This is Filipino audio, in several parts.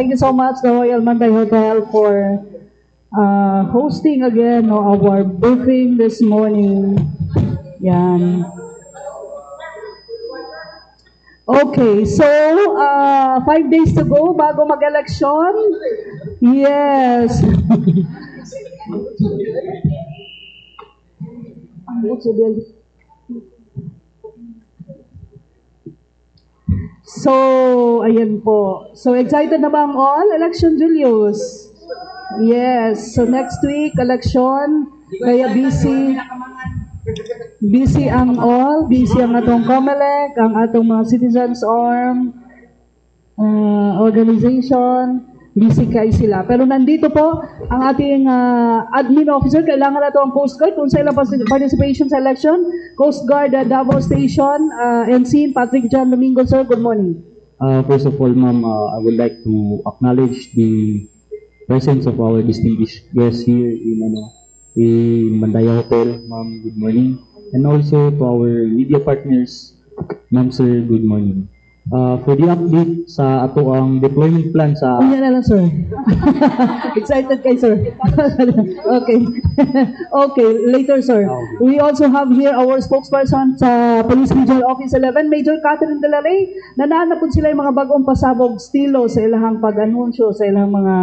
Thank you so much, the Royal Manday Hotel, for hosting again our briefing this morning. Yan. Okay, so 5 days to go bago mag-election. Yes. So, ayan po. So, excited na ba ang all? Election, Julius? Yes. So, next week, election. Kaya busy. Busy ang all. Busy ang atong COMELEC, ang atong mga citizens arm, organization. Busy kayo sila. Pero nandito po ang ating admin officer. Kailangan na ito ang Coast Guard kung sa ilang participation sa election. Coast Guard Davao Station, NC Patrick John Domingo, sir. Good morning. First of all, ma'am, I would like to acknowledge the presence of our distinguished guests here in Mandaya Hotel. Ma'am, good morning. And also to our media partners, ma'am, sir, good morning. For the update sa ato ang deployment plan sa... Unya na lang, sir. Excited kay sir. Okay. Okay, later, sir. We also have here our spokesperson sa Police Regional Office 11, Major Catherine De La Rey. Nananapod sila yung mga bagong pasabog stilo sa ilahang pag-anunsyo, sa ilahang mga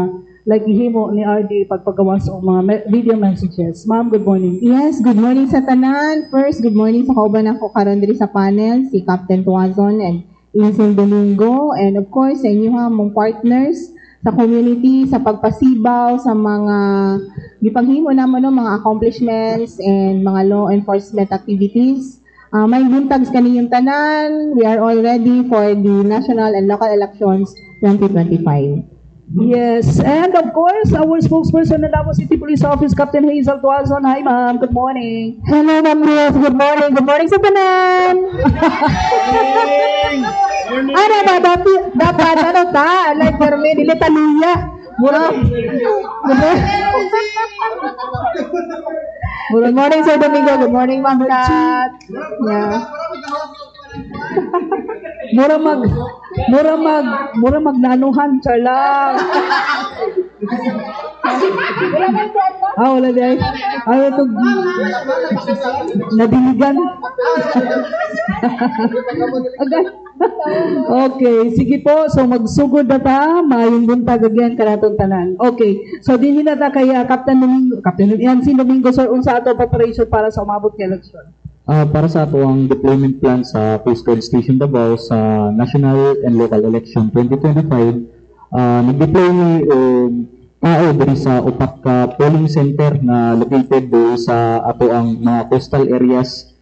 like ihimo ni RD pagpagawas o mga video messages. Ma'am, good morning. Yes, good morning sa tanan. First, good morning sa kauban ako karon diri sa panel, si Captain Tuazon and Vincent Domingo, and of course sa inyo mong partners sa community sa pagpasibaw sa mga gipanghimo naman mga accomplishments and mga law enforcement activities. May buntag kaninyong tanan. We are all ready for the national and local elections 2025. Yes, and of course, our spokesperson ng Davao City Police Office, Captain Hazel Tuazon. Hi, ma'am. Good morning. Hello, ma'am. Good morning. Good morning sa tanan. Ano ba, dapat, ano ta? Like, Carmen, dili taluya. Mura. Good morning, Sir Domingo. Good morning, Ma'am Kat. Yeah. Mura magnanuhan, charlang. Wala di ay. Ito, nadiligan. Okay, sige po. So, magsugod na ta. Mayong buntag again, kanatong tanan. Okay, so din na ta kay Captain Yancy Domingo, sir, unsa ato preparation para sa umabot ng election? Para sa ato ang deployment plan sa Coast Guard Station Davao sa National and Local Election 2025, nag-deploy ni tao diri sa upat ka polling center na located do sa ato ang mga coastal areas.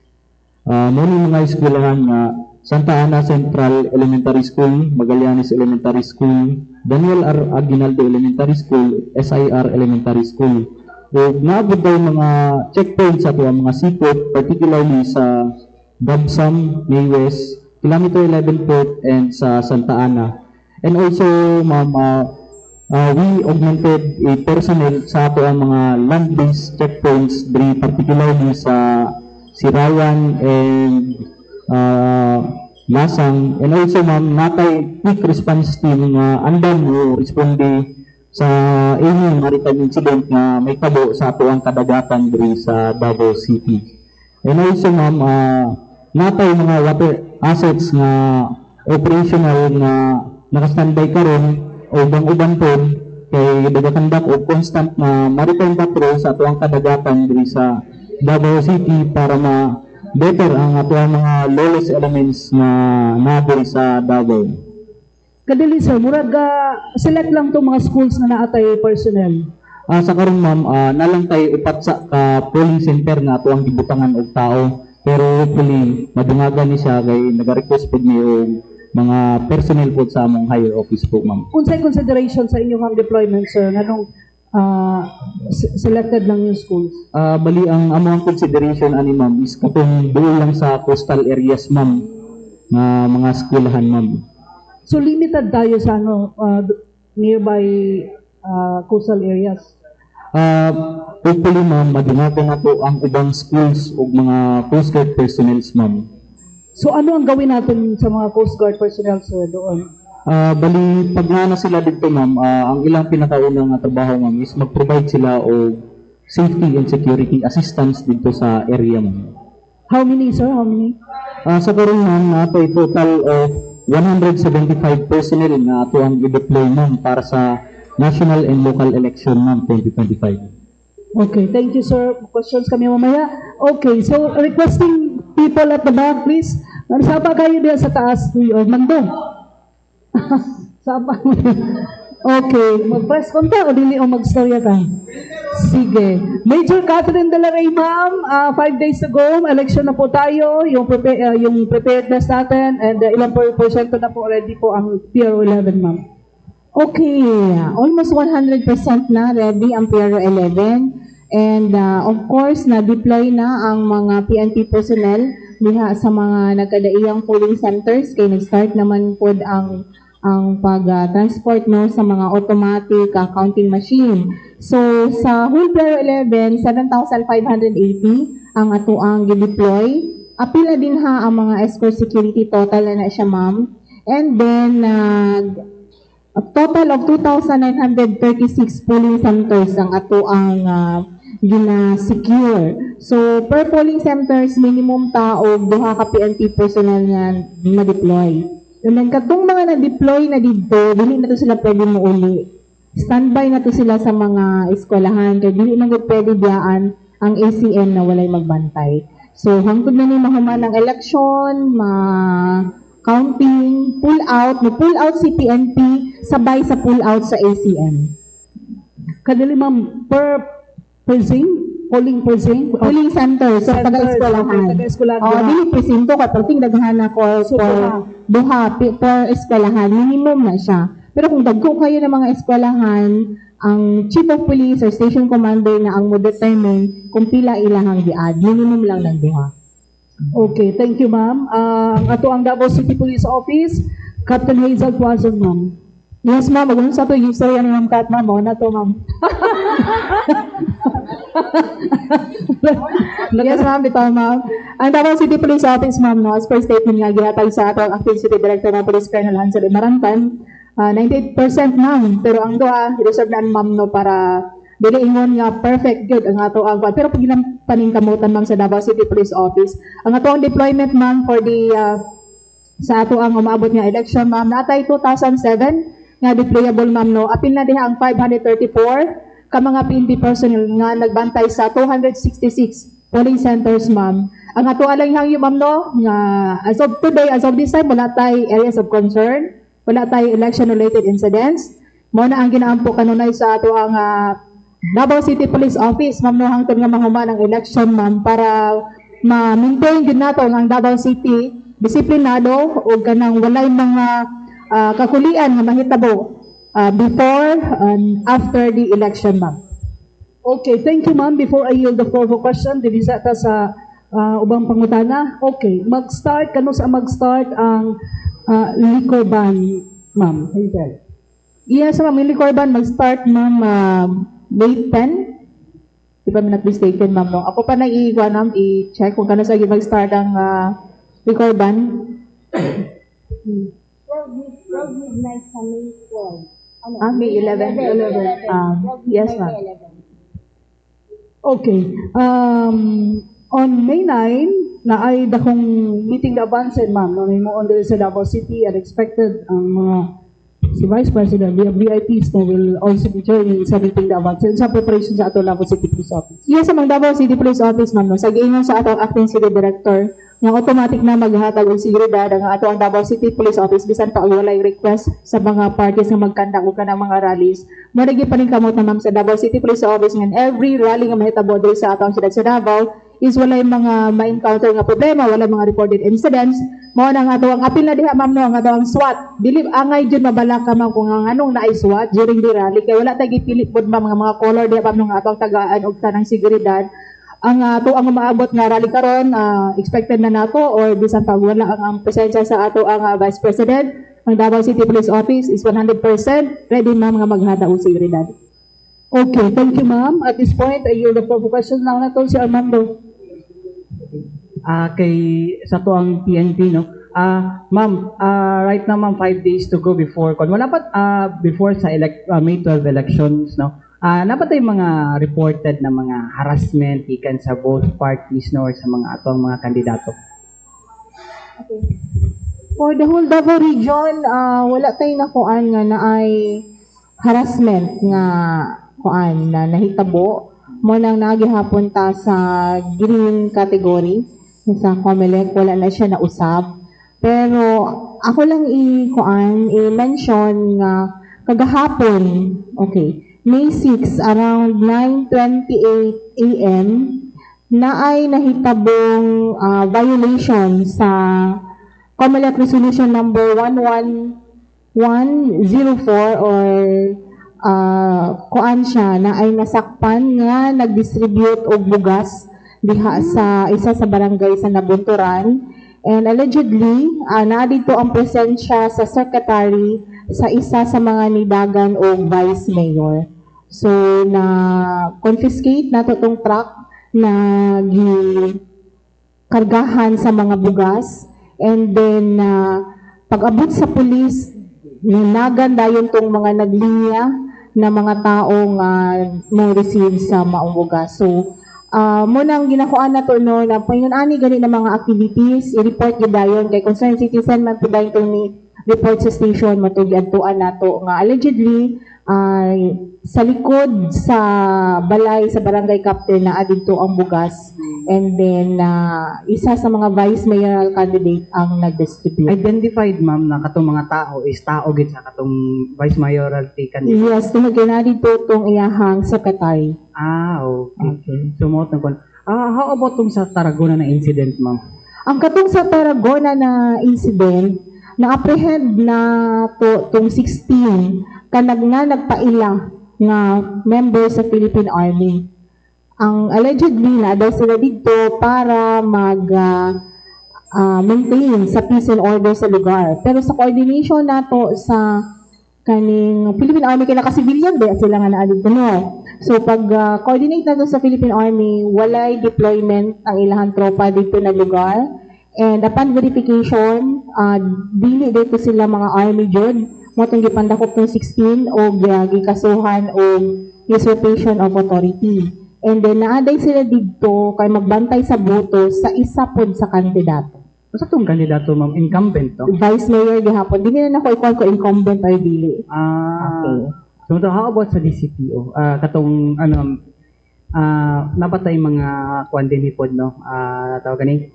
Muna mga eskwelahan nga Santa Ana Central Elementary School, Magallanes Elementary School, Daniel R. Aguinaldo Elementary School, SIR Elementary School. Naabot daw mga checkpoints sa ato ang mga sikot, particularly sa Dabsam, May West, Kilometer 11 Port, and sa Santa Ana. And also, ma'am, we augmented a personnel sa ato ang mga land-based checkpoints, particularly sa Sirawan and Lasang. And also, ma'am, natay quick response team nga andam mo responde sa any maritime incident na may tabo sa ato ang kadagatan diri sa Davao City. And also, ma'am, natay mga water assets nga operational na naka-standby karon o ubang-ubang pod kay nagakandak og constant na maritime patrol sa ato ang kadagatan diri sa Davao City para better ang ato ang mga lawless elements na nabiri sa Davao. Kadali, sir, murag select lang itong mga schools na naatay personnel. Sa karon, ma'am, nalang tayo upat sa polling center na ato ang gibutangan og tao, pero hopefully madungagan ni siya kay nag-request pud ni og mga personnel po sa among higher office po, ma'am. Unsay consideration sa inyong deployment, sir? Anong selected lang yung schools? Bali, ang among consideration ani, ma'am, is katong doon lang sa coastal areas, ma'am, na mga eskwelahan, ma'am. So limited tayo sa nearby coastal areas. Hopefully, ma'am, madungagan na to ang ubang schools o mga Coast Guard personnel, ma'am. So ano ang gawin natin sa mga Coast Guard personnel, sir, doon? Bali, pag na sila dito, ma'am, ang ilang pinakaunang trabaho, ma'am, is mag-provide sila o safety and security assistance dito sa area, ma'am. How many, sir? How many? Sa karon, ma'am, na ito ay total of 175 personnel na ito ang i-deploy, ma'am, para sa national and local election, ma'am, 2025. Okay, thank you, sir. Questions kami mamaya. Okay, so requesting people at the back, please. Saba kayo diyan sa taas, Mando. Saba. Okay, mag-press konta o dili o mag-storya ka? Sige. Major Catherine de la Rey, ma'am, 5 days ago, election na po tayo, yung preparedness natin, and ilang porsyento na po already po ang PRO 11, ma'am. Okay, almost 100% na ready ang PRO 11. And of course, na-deploy na ang mga PNP personnel diha sa mga nagkadaiyang polling centers kay nag-start naman po ang pag-transport no sa mga automatic counting machine. So sa whole PRO 11, 7,580 ang atuang gi-deploy. Apila din ha ang mga escort security, total na siya, ma'am. And then a total of 2,936 polling centers ang atuang gina-secure. So, per polling centers, minimum tao, duha ka PNP personnel nga ma-deploy. And then, katong mga na-deploy na dito, dili na to sila pwede mauli. Standby na to sila sa mga eskwelahan, kaya dili na pwede diyaan ang ACM na walay magbantay. So, hangtod na ni mahuman ng election, counting, pull out si PNP, sabay sa pull out sa ACM. Kadali, ma'am, per polling precinct? Polling center, so taga-eskwelahan. Taga-eskwelahan. Dili presinto ka, pagting daghan ako for duha, per eskwelahan, minimum na siya. Pero kung dagko kayo ng mga eskwelahan, ang chief of police or station commander na ang mo-determine kung pila ilahang di-add, minimum lang ng duha. Okay, thank you, ma'am. Ato ang Davao City Police Office, Captain Hazel Tuazon, ma'am. Yes, ma'am. Magandang sa ito yung story ni Ma'am Kat, ma'am. Na to, ma'am. Yes, ma'am. Bitaw, ma'am. Ang Davao City Police Office, ma'am, no, as per statement nga, gihatag sa ato ang Acting City Director ng Police Colonel Hansel Imarantan, 98% ma'am. Pero ang doa, reserve na ma'am, no, para dili ingon nga perfect good ang ato ang pero pag paning kamutan ma'am sa Davao City Police Office, ang ato ang deployment ma'am for the sa ato ang umaabot nga election ma'am, natay 2007 nga deployable ma'am, no. Apil na diha ang 534 ka mga PNP personnel nga nagbantay sa 266 polling centers ma'am. Ang ato alang hangyo ma'am, no, nga as of today, as of this time, wala tay areas of concern, wala tay election related incidents. Mo na ang ginaampo kanunay sa ato ang Davao City Police Office ma'am, no, hangtod nga mahuman ang election ma'am para ma-maintain gid nato ang Davao City disiplinado o kanang walay mga kakulian nga mahitabo before and after the election, ma'am. Okay, thank you, ma'am. Before I yield the floor for question, divisa ta sa ubang pangutana. Okay, mag-start ang liquor ban, ma'am. Hazel. Yes, ma'am. Yung liquor ban mag-start, ma'am, May 10. Di ba minat mistaken, ma'am, no? Ako pa nag-iigwa, ma'am, i-check kung kano sa mag-start ang liquor ban. 12 midnight sa May 12. May 11. Yes, ma'am. Okay. On May 9, na ay dakong meeting na advance, ma'am. May mo on sa Davao City and expected ang mga si Vice President, the VIPs no, will also be joining sa meeting na advance sa preparation sa ato Davao City Police Office. Yes, ang Davao City Police Office, ma'am, no, sa giingon sa atong Acting City Director, nga automatic na maghatag og seguridad ang ato ang Davao City Police Office bisan pa walay request sa mga parties nga magkandak og kanang mga rallies. Maragi pa rin kamot na ma'am sa Davao City Police Office nga every rally nga mahitabo diri sa atong siyudad sa Davao is walay mga ma-encounter nga problema, walay mga reported incidents. Mao na nga ato ang apil na diha ma'am, no, nga ato ang SWAT. Dili angay jud mabalak ka ma'am kung anong naay SWAT during the rally kay wala tay gipilit pod ma'am mga color diha ma'am, nga ato ang tagaan og tanang seguridad. Ang ato ang maabot nga rally karon, expected na nato or bisan pa wala ang presensya sa ato ang Vice President, ang Davao City Police Office is 100% ready ma'am nga maghada og seguridad. Okay, thank you, ma'am. At this point, I yield the floor for questions na to si Armando. Kay sa to ang PNP, no, Ma'am, right now ma'am, 5 days to go before wala pa before sa May 12 elections, no? Napatay mga reported na mga harassment ikan sa both parties, no, or sa mga atong mga kandidato. For the whole Davao region, wala tayo nakuan nga na ay harassment nga kuan na nahitabo mo nang nagihapon ta sa green category sa COMELEC, wala na siya nausab. Pero ako lang i-mention nga kagahapon, okay, May 6 around 9:28 AM na ay nahitabong violation sa COMELEC Resolution number 11104 or kuan siya na ay nasakpan nga nag-distribute og bugas diha sa isa sa barangay sa Nabunturan, and allegedly naa dito ang presensya sa secretary sa isa sa mga nidagan o vice mayor. So na confiscate nato tong truck na kargahan sa mga bugas. And then, pag-abot sa pulis, nanagan dayon tong mga naglinya na mga taong mo receive sa maong bugas. So, munang ginakuan na to, no, na payon-ani gani na mga activities, i-report yun dayon kay concerned citizen man po dayon itong report sa station, matugiantuan na to nga allegedly, sa likod sa balay sa barangay captain na dito ang bugas, and then isa sa mga vice mayoral candidate ang nag-distribute. Identified ma'am na katong mga tao is tao gid sa katong vice mayoral candidate. Yes, tumagay na dito tong iyahang secretary. Okay. So mo how about tong sa Tarragona na incident ma'am? Ang katong sa Tarragona na incident, na-apprehend na tong 16 kanag nga nagpaila nga member sa Philippine Army. Ang allegedly na daw sila dito para maintain sa peace and order sa lugar. Pero sa coordination nato sa kaning Philippine Army, kaya naka-civilian ba sila nga naa dito, no? So pag coordinate nato sa Philippine Army, walay deployment ang ilahang tropa dito na lugar. And upon verification, dili dito sila mga army jud, mo itong gipandakop ng 16 o gikasuhan o usurpation of authority. And then naaday sila dito kay magbantay sa boto sa isa pod sa kandidato. Sa tong kandidato ma'am, incumbent to? Vice Mayor gihapon. Dili na ako i-call ko incumbent or dili. Okay. So how about sa DCPO? Katong napatay mga kuan din pod, no? Tawag gani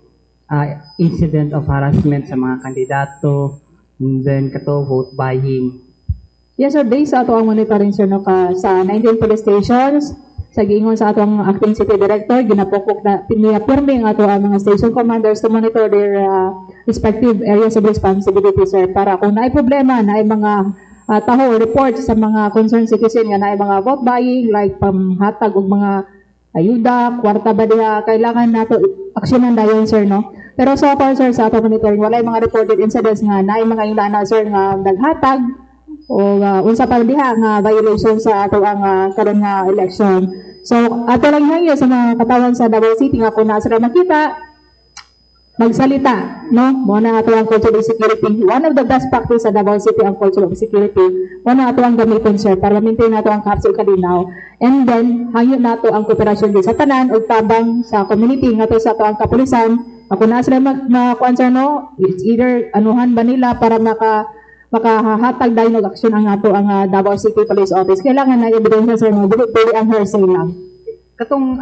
incident of harassment sa mga kandidato, and then kato vote buying. Yes sir, based sa ato ang monitoring sir, no, sa 19 police stations, sa giingon sa ato ang acting city director, ginapokok na pinipirme ang ato ang mga station commanders to monitor their respective areas of responsibility sir, para kung naay problema, naay mga taho report sa mga concerned citizen nga naay mga vote buying like pamhatag og mga ayuda, kwarta ba diha, kailangan nato aksyonan dayon sir, no. Pero so far sir, sa ato monitoring, wala mga reported incidents nga naay mga ingana sir nga naghatag o unsa pa diha nga violation sa ato ang karon nga election. So ato lang hayo sa mga katawan sa Davao City nga kung naa sila makita magsalita, no, mo na ato ang culture of security. One of the best practice sa Davao City ang culture of security, mo na ato ang gamiton sir para maintain nato ang kapsul kalinaw, and then hayo nato ang kooperasyon din sa tanan ug tabang sa community nga to sa ato ang kapulisan. Kung naa sila makuan sir, no, it's either anuhan ba nila para makahatag dahil ng aksyon ang ato ang Davao City Police Office. Kailangan na ebidensya sir, no, dili ang hearsay lang. Katong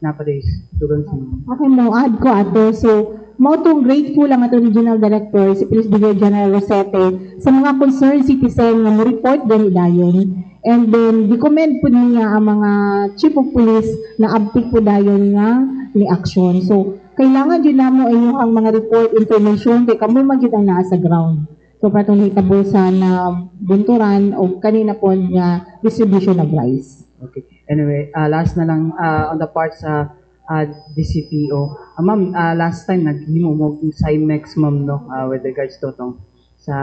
napadays dugang sa Okay mo, add ko ato. So, mo tong grateful ang ato Regional Director, si Police Brigadier General Rosete, sa mga concerned citizen nga mo-report gani dayon. And then, di-comment po niya ang mga chief of police na abtik po dayon nga ni action. So, kailangan din namo inyong mga report information kay kamo man gyud ang naa sa ground. So, para itong hitabo sa bunturan o kanina po nga distribution of rice. Okay. Anyway, last na lang on the part sa DCPO. Ma'am, last time naghimo mo Cymex ma'am, no, with regards to tong sa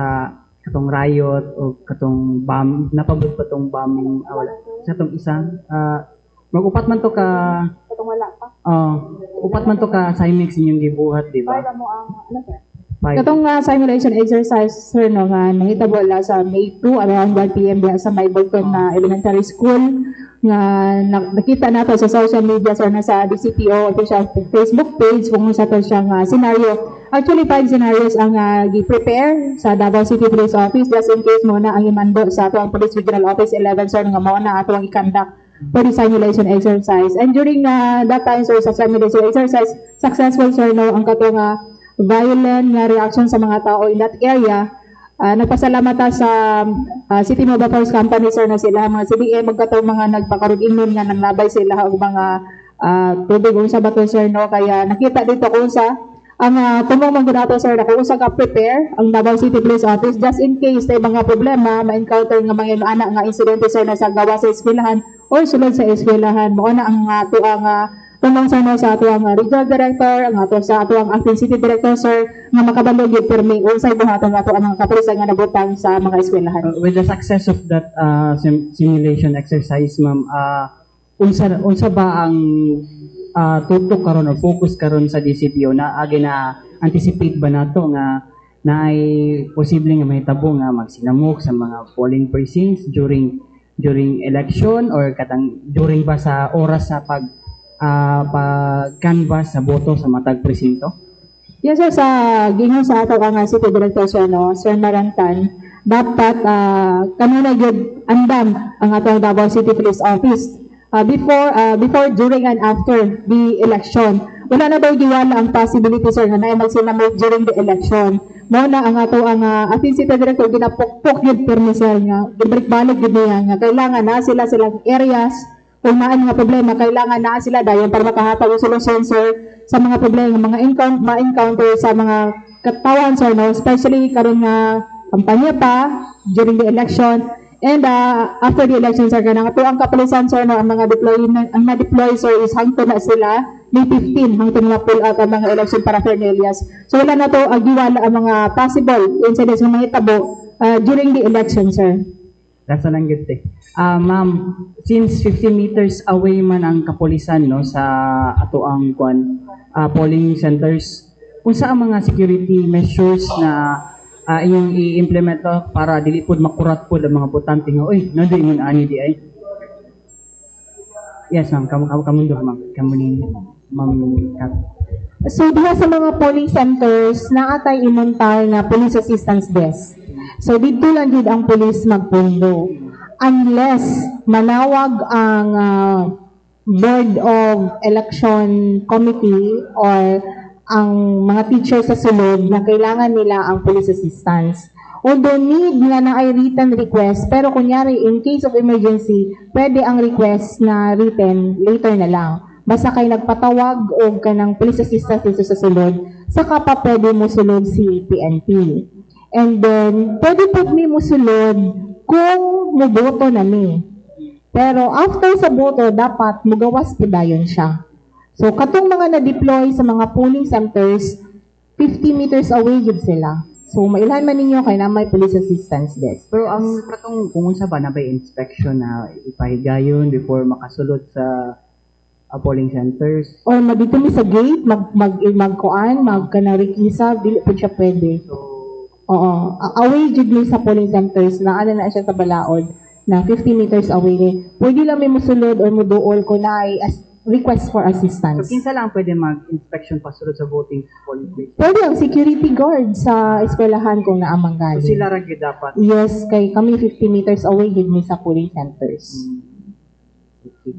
katong riot o katong bomb, napabot pa tong bombing sa tong isa mag-upat man to ka Katong wala pa. upat man to ka Cymex inyong gibuhat, di ba? Para mo ang ano sir? Katong simulation exercise, sir, no, nga nangitabo la sa May 2 around 1 p.m. diha sa May Bolton na elementary school nga nakita nato sa social media, sir, na sa DCPO official Facebook page kung sa to siyang scenario. Actually, 5 scenarios ang gi-prepare sa Davao City Police Office just in case mo na ang imando sa ato ang Police Regional Office 11, sir, nga mao na ato ang i-conduct for the simulation exercise. And during that time, sir, sa simulation exercise, successful, sir, no, ang katong violent nga reaction sa mga tao in that area. Nagpasalamat ta sa City Nova Force Company, sir, na sila mga CDM magkatong mga nagpakarug-ingnon nga nanglabay sila og mga tubig unsa ba to, sir, no, kaya nakita dito kung sa ang tumong mangganato, sir, na kung usa ka prepare ang Davao City Police Office just in case tay mga problema ma-encounter nga mga anak nga insidente, sir, na sa gawa sa eskwelahan or sulod sa eskwelahan. Mao na ang ato ang tumong, sir, no, sa ato ang regional director, ang ato sa ato ang acting city director, sir, nga makabalog gyud permi unsay buhaton ato ang mga kapulisan nga nabutang sa mga eskwelahan. With the success of that simulation exercise, ma'am, unsa ba ang tutok karon o focus karon sa DCPO na agi na anticipate ba nato nga na ay posible nga mahitabo nga magsinamok sa mga polling precincts during election or katang during ba sa oras sa pag-canvass sa boto sa matag presinto? Yes, sir, sa gingon sa ato ang City Director, sir, no, Sir Marantan, dapat kanuna gyud andam ang ato Davao City Police Office before, during and after the election. Wala na daw giwala ang possibility, sir, nga naay magsinamok during the election. Mao na ang ato ang acting city director ginapukpok gyud permi, sir, nga gibalik-balik gyud niya nga kailangan na silang areas kung naan nga problema, kailangan na sila dayon para makahatag og solusyon, sir, sa mga problema mga ma-encounter sa mga katawan, sir, no, especially karon nga kampanya pa during the election. And after the election, sir, kanang ato ang kapulisan, sir, no, ang mga na-deploy, sir, is hangtod na sila May 15 hangtod na pull out ang mga election paraphernalias. So wala na to agiwala ang mga possible incidents nga mahitabo during the election, sir. That's lang good eh. Ma'am, since 50 meters away man ang kapulisan, no, sa ato ang polling centers, unsa ang mga security measures na inyong i-implement para dili pod makurat pod ang mga botante nga oy nandoy ingon ani di ay. Yes, ma'am, kamundo, ma'am, ma'am Kat. So diha sa mga polling centers naatay imontar na police assistance desk. So dito lang gid ang police magpundo unless manawag ang Board of Election Committee or ang mga teachers sa sulod na kailangan nila ang police assistance. Although need nga na ay written request, pero kunyari in case of emergency, pwede ang request na written later na lang. Basta kay nagpatawag o kanang police assistance dito sa sulod, saka pa pwede mo sulod si PNP. And then, pwede po mo sulod kung muboto na ni. Pero after sa boto, dapat mugawas po dayon siya. So, katong mga na-deploy sa mga polling centers, 50 meters away yun sila. So, mailhan man ninyo kay na may police assistance desk. Pero ang katong kung unsa ba na ba inspection na ipahigayon before makasulod sa polling centers? Or dito mi sa gate, magkuan, magkanarikisa, dili po siya pwede. So, oo. Away jud mi sa polling centers, na ano na siya sa balaod, na 50 meters away. Pwede lang may musulod or muduol ko na ay request for so assistance. kinsa lang pwede mag-inspection pasulod sa voting polling place? Pwede ang security guard sa eskwelahan kung naamang So, galing. sila ra gyud dapat. Yes, kay kami 50 meters away yun mi sa polling centers.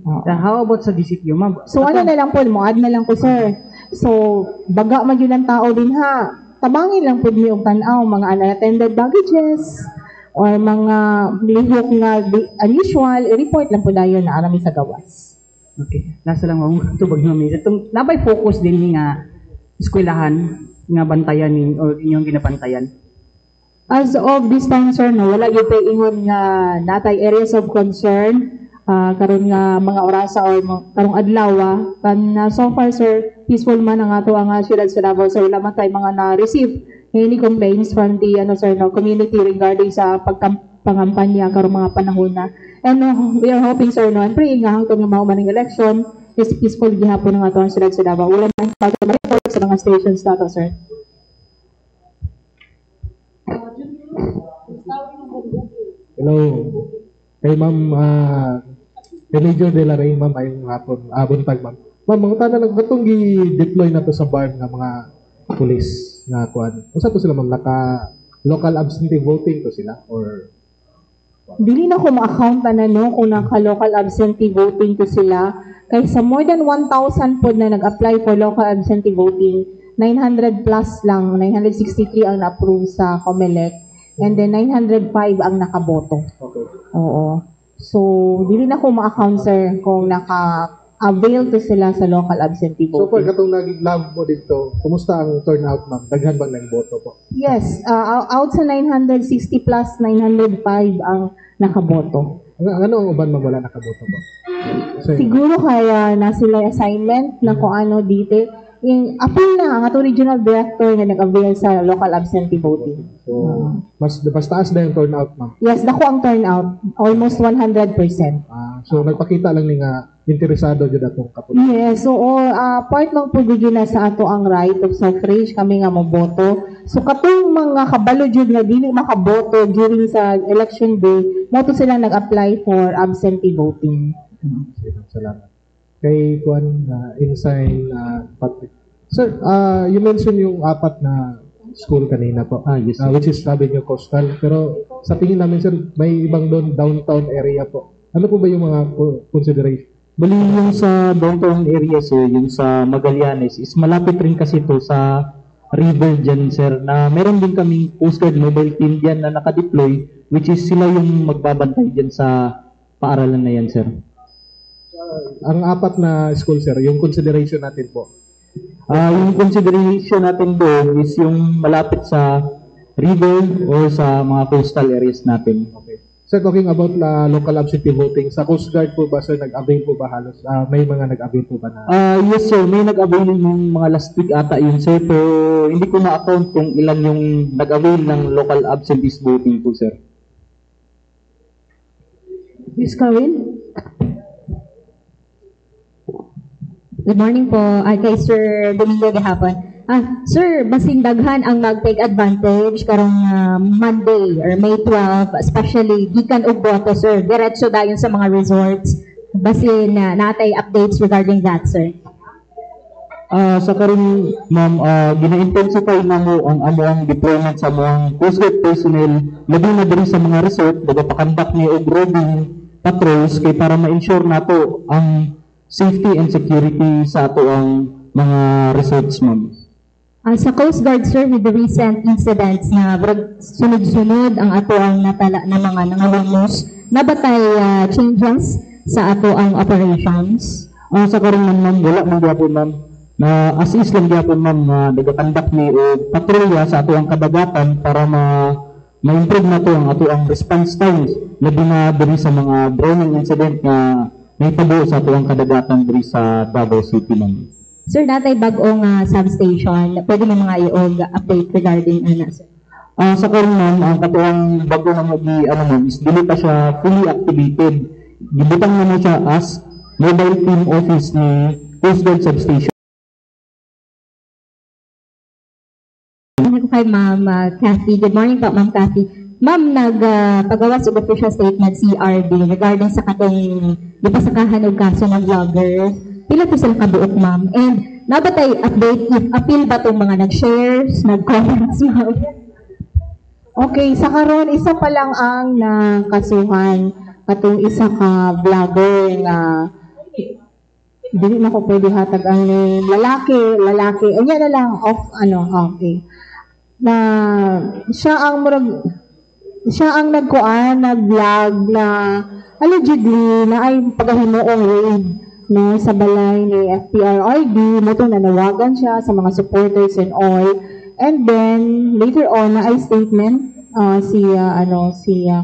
Oo. How about sa DCPO, ma'am? So ano na lang po, mo-add na lang po, sir. So, baga man yun ang tao din ha. Tabangin lang po niyo og tanaw mga unattended baggages or mga lihok nga unusual, i-report lang po dayon na arami sa gawas. Okay. Nasa lang ako tubag namin. Itong nabay focus din ni nga eskwelahan nga bantayan ni o inyong ginabantayan. As of this time, sir, no, wala gyud tay ingon nga natay areas of concern karon nga mga orasa or karong adlaw so far, sir, peaceful man ang ato ang siyudad sa Davao. So wala man tay mga na-receive any complaints from the sir, no, community regarding sa pagkampanya karong mga panahon na. And we are hoping, sir, no, and praying nga hangtod nga mahumaning election is peaceful gihapon ang ato ang siyudad sa Davao. Wala man report sa mga stations nato, sir. Hello. Kay ma'am, kay Major De La Rey, ma'am, ayong hapon, buntag, ma'am. Ma'am, mga tanan lang, katong gi-deploy na to sa bar ng mga pulis na kuan. Unsa to sila, ma'am? Local absentee voting to sila? Or Dili na ko ma-account na no kung naka-local absentee voting to sila. Kay sa more than 1,000 po na nag-apply for local absentee voting, 900 plus lang, 963 ang na-approve sa COMELEC, and then 905 ang nakaboto. okay. Oo. So, dili na ko ma-account, sir, kung naka-avail to sila sa local absentee So far, voting. katong nag-love mo dito, kumusta ang turnout, ma'am? Daghan bang nag-boto po? Yes, out sa 960 plus, 905 ang nakaboto. Ano ang uban, ma'am, wala nakaboto po? Kasi, Siguro kaya na sila assignment na kung ano dito. Yung appeal na ang atong regional director na nag-avail sa local absentee voting. so, mas taas na yung turnout, ma'am. Yes, dako ang turnout. Almost 100%. So, nagpakita lang ni nga interesado dyan atong kapulis. Yes, so part ng pugigi na sa ato ang right of suffrage kami nga moboto. So katong mga kabalo jud nga dili makaboto during sa election day, moto sila nag-apply for absentee voting. Salamat. Kay Juan Insign Patrick. Sir, you mentioned yung apat na school kanina po. Yes, sir. Which is sabi niyo coastal. Pero sa tingin namin, sir, may ibang doon downtown area po. Ano po ba yung mga consideration? Bali yung sa downtown area, sir, yung sa Magallanes, is malapit rin kasi to sa river dyan, sir, na meron din kaming Coast Guard mobile team dyan na nakadeploy, which is sila yung magbabantay dyan sa paaralan na yan, sir. Ang apat na school, sir, yung consideration natin po. Yung consideration natin doon is yung malapit sa river or sa mga coastal areas natin. Okay. Sir, talking about local absentee voting, sa Coast Guard po ba, sir, nag-avail po ba halos? May mga nag-avail po ba na? Yes, sir, may nag-avail yung mga last week ata yun, sir, pero hindi ko na-account kung ilan yung nag-avail ng local absentees voting po, sir. Miss Karen? Good morning po, kay Sir Domingo gahapon. Sir, basing daghan ang mag-take advantage karong Monday or May 12, especially gikan og boto, sir. Diretso dayon sa mga resorts. Basin natay updates regarding that, sir. Sa karon, ma'am, gina-intensify na mo ang amuang deployment sa amuang Coast Guard personnel, labi na diri sa mga resort, nagapakandak ni og roving patrols kay para ma-ensure nato ang safety and security sa ato ang mga resorts, ma'am. Sa Coast Guard, sir, with the recent incidents na sunod-sunod ang ato ang natala na mga nangalumos, nabatay changes sa ato ang operations. Sa karon man, ma'am, wala man gyapon, ma'am, na as is lang gyapon, ma'am, na nagakandak ni og patrolya sa ato ang kadagatan para ma-improve na to ang ato ang response times, labi na diri sa mga drowning incident nga may tabo sa ato ang kadagatan diri sa Davao City, ma'am. Sir, natay bag-ong substation. Pwede mo mga i-og update regarding sir. Sa karon, ma'am, ang katuang bago na ma'am, is dili pa siya fully activated. Gibutang na mo siya as mobile team office ni Coast Guard Substation. Kay Ma'am Cathy. Good morning po, Ma'am Cathy. Ma'am, nagpagawas og official statement si RD regarding sa katong gipasakahan og kaso ng vlogger. Pila po sila kabuok, ma'am. And nabatay update if appeal ba itong mga nag-shares, nag-comments, ma'am? Okay, sa karon isa pa lang ang nakasuhan katong isa ka vlogger nga dili na ko pwede hatag ang name. Lalaki. Unya na lang okay. Na siya ang nag-vlog na allegedly na ay paghimuong raid no sa balay ni FPRRD, mo nanawagan siya sa mga supporters and all. And then later on na ay statement si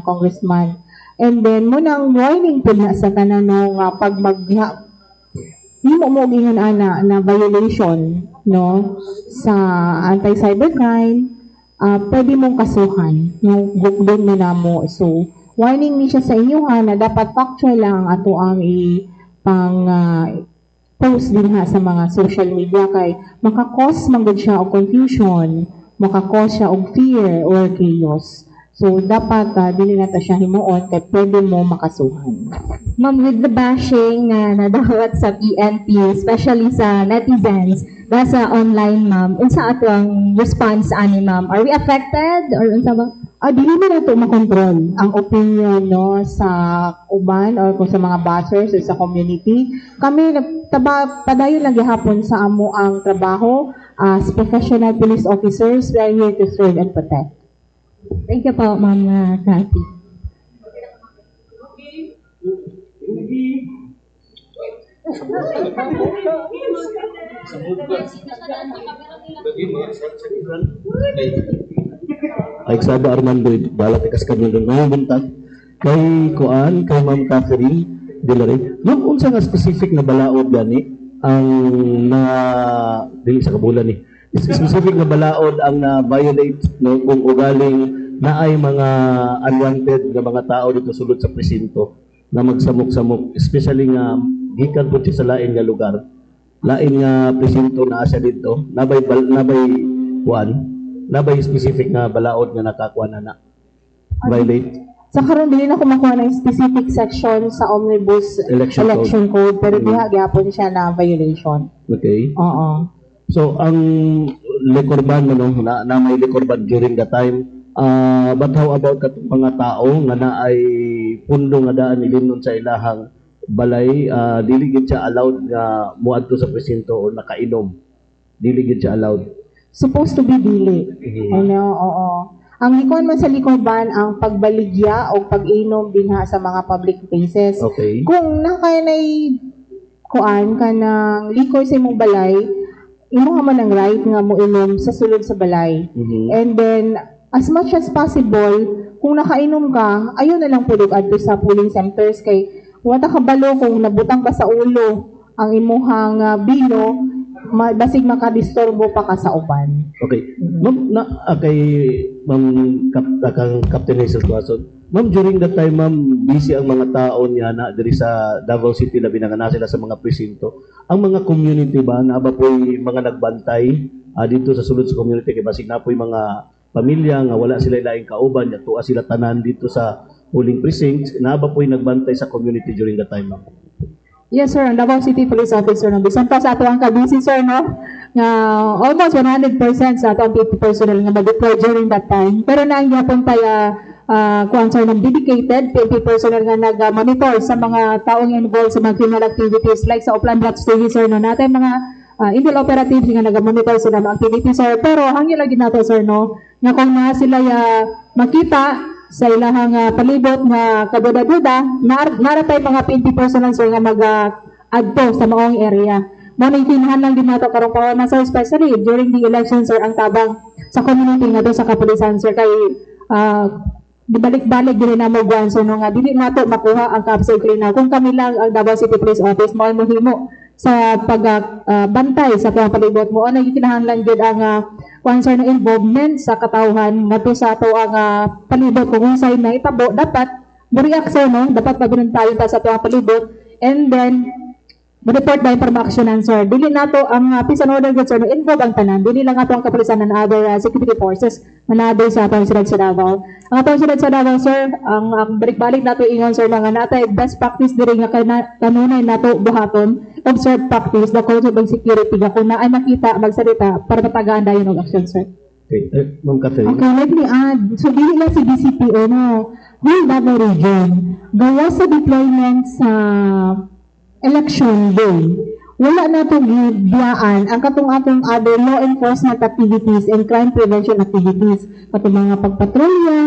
congressman. And then mo nang warning pud na sa tanan nga pag di mo gingon na violation no sa anti-cybercrime, pwede mong kasuhan no gugdon mo na mo. So warning ni siya sa inyo na dapat factual lang ato ang post din sa mga social media kay makakos man gud siya og confusion, makakos siya og fear or chaos. So dapat dili na ta siya himuon kay pwede mo makasuhan. Ma'am, with the bashing na nadawat sa PNP, especially sa netizens, sa online, ma'am, unsa ato ang response ani, ma'am? Are we affected or unsa ba? Dili mo na ito makontrol ang opinion no sa uban or kung sa mga bashers or sa community. Kami padayon lang gihapon sa amo ang trabaho as professional police officers. We are here to serve and protect. Thank you po, ma'am Cathy. Ay sada Armando balat ikas kanya doon mga buntag kay kuan kay Ma'am Catherine Dilare. Ma'am unsa nga specific na balaod gani ang na dili sa kabulan ni. Specific na balaod ang na violate no kung ugaling naay mga unwanted nga mga tao dito sulod sa presinto na magsamok-samok, especially nga gikan pud sa lain nga lugar. Lain nga presinto na siya dito, nabay specific na balaod nga nakakuha na violate. Sa karon dili na ko makuha ng specific section sa Omnibus Election Code pero diha gyapon siya na violation. Okay. Oo. So ang likorban no na may likorban during the time. But how about katong mga tao nga naay pundo nga daan nilinon sa ilahang balay, dili gid siya allowed nga muadto sa presinto o nakainom. Dili gid siya allowed. Supposed to be dili. Oo. Ang likod man sa likorban ang pagbaligya o pag-inom dinha sa mga public places. Okay. Kung nakainay kuan ka ng likor sa imong balay, imo man ang right nga mo inom sa sulod sa balay. And then as much as possible, kung nakainom ka, ayun na lang pulog adto sa polling centers kay wata kabalo kung nabutang pa sa ulo ang imuhang bino, basig makadisturbo pa ka sa uban. Okay. Ma'am, kay Ma'am Captain Hazel Tuason, ma'am, during that time, ma'am, busy ang mga tao niya na diri sa Davao City, labi na nga sila sa mga presinto. Ang mga community ba, na ba po'y mga nagbantay dito sa sulod sa community, kay basig na po'y mga pamilya nga wala sila ilaing kauban, ya tuwa sila tanan dito sa polling precinct, na ba po'y nagbantay sa community during that time, ma'am? Yes, sir. Ang Davao City Police Officer no. Bisan pa sa ato ang kabisi, sir, no? Nga almost 100% sa ato ang people personnel nga mag-deploy during that time. Pero na ang yapon tayo kuan sir ng dedicated PNP personnel nga nag-monitor sa mga taong involved sa mga criminal activities like sa Upland Watch TV, sir, no? Natay mga intel operatives nga nag-monitor sila ng activities, sir. Pero hangin lagi nato, sir, no? Nga kung na sila makita sa ilahang palibot nga kaduda-duda, naratay mga PNP personnel, sir, nga mag-adto sa maong area. Mo na itinahanglan din nato karong pauna, sir, especially during the election, sir, ang tabang sa community nga do sa kapulisan, sir, kay balik-balik din na mo guwan, sir, no, nga dili nato makuha ang kapsay cleaner kung kami lang ang Davao City Police Office mo mohimo sa pagbantay sa palibot mo. Ano gikinahanglan gid ang concern ng involvement sa katawhan ngadto sa ato ang palibot kung unsay na itabo dapat mo-react, sir, no? Dapat magbinantayon ta sa ato ang palibot and then report by information, sir. Dili nato ang peace and order good, sir, no? Involve ang tanan. Dili lang ato ang kapulisan and other security forces na naday sa atong siyudad sa Davao. Ang atong siyudad sa Davao, sir, ang balik-balik nato ingon, sir, nga natay best practice diri nga kanunay nato buhaton, observe practice the culture of security nga kung naay makita magsalita para matagaan dayon og action, sir. Okay, Ma'am Catherine. Okay, let me add. So, dili lang si DCPO, no? Whole Davao region, gawa sa deployment sa election day, wala na itong gibiyaan ang katong atong other law enforcement activities and crime prevention activities. Katong mga pagpatrolya,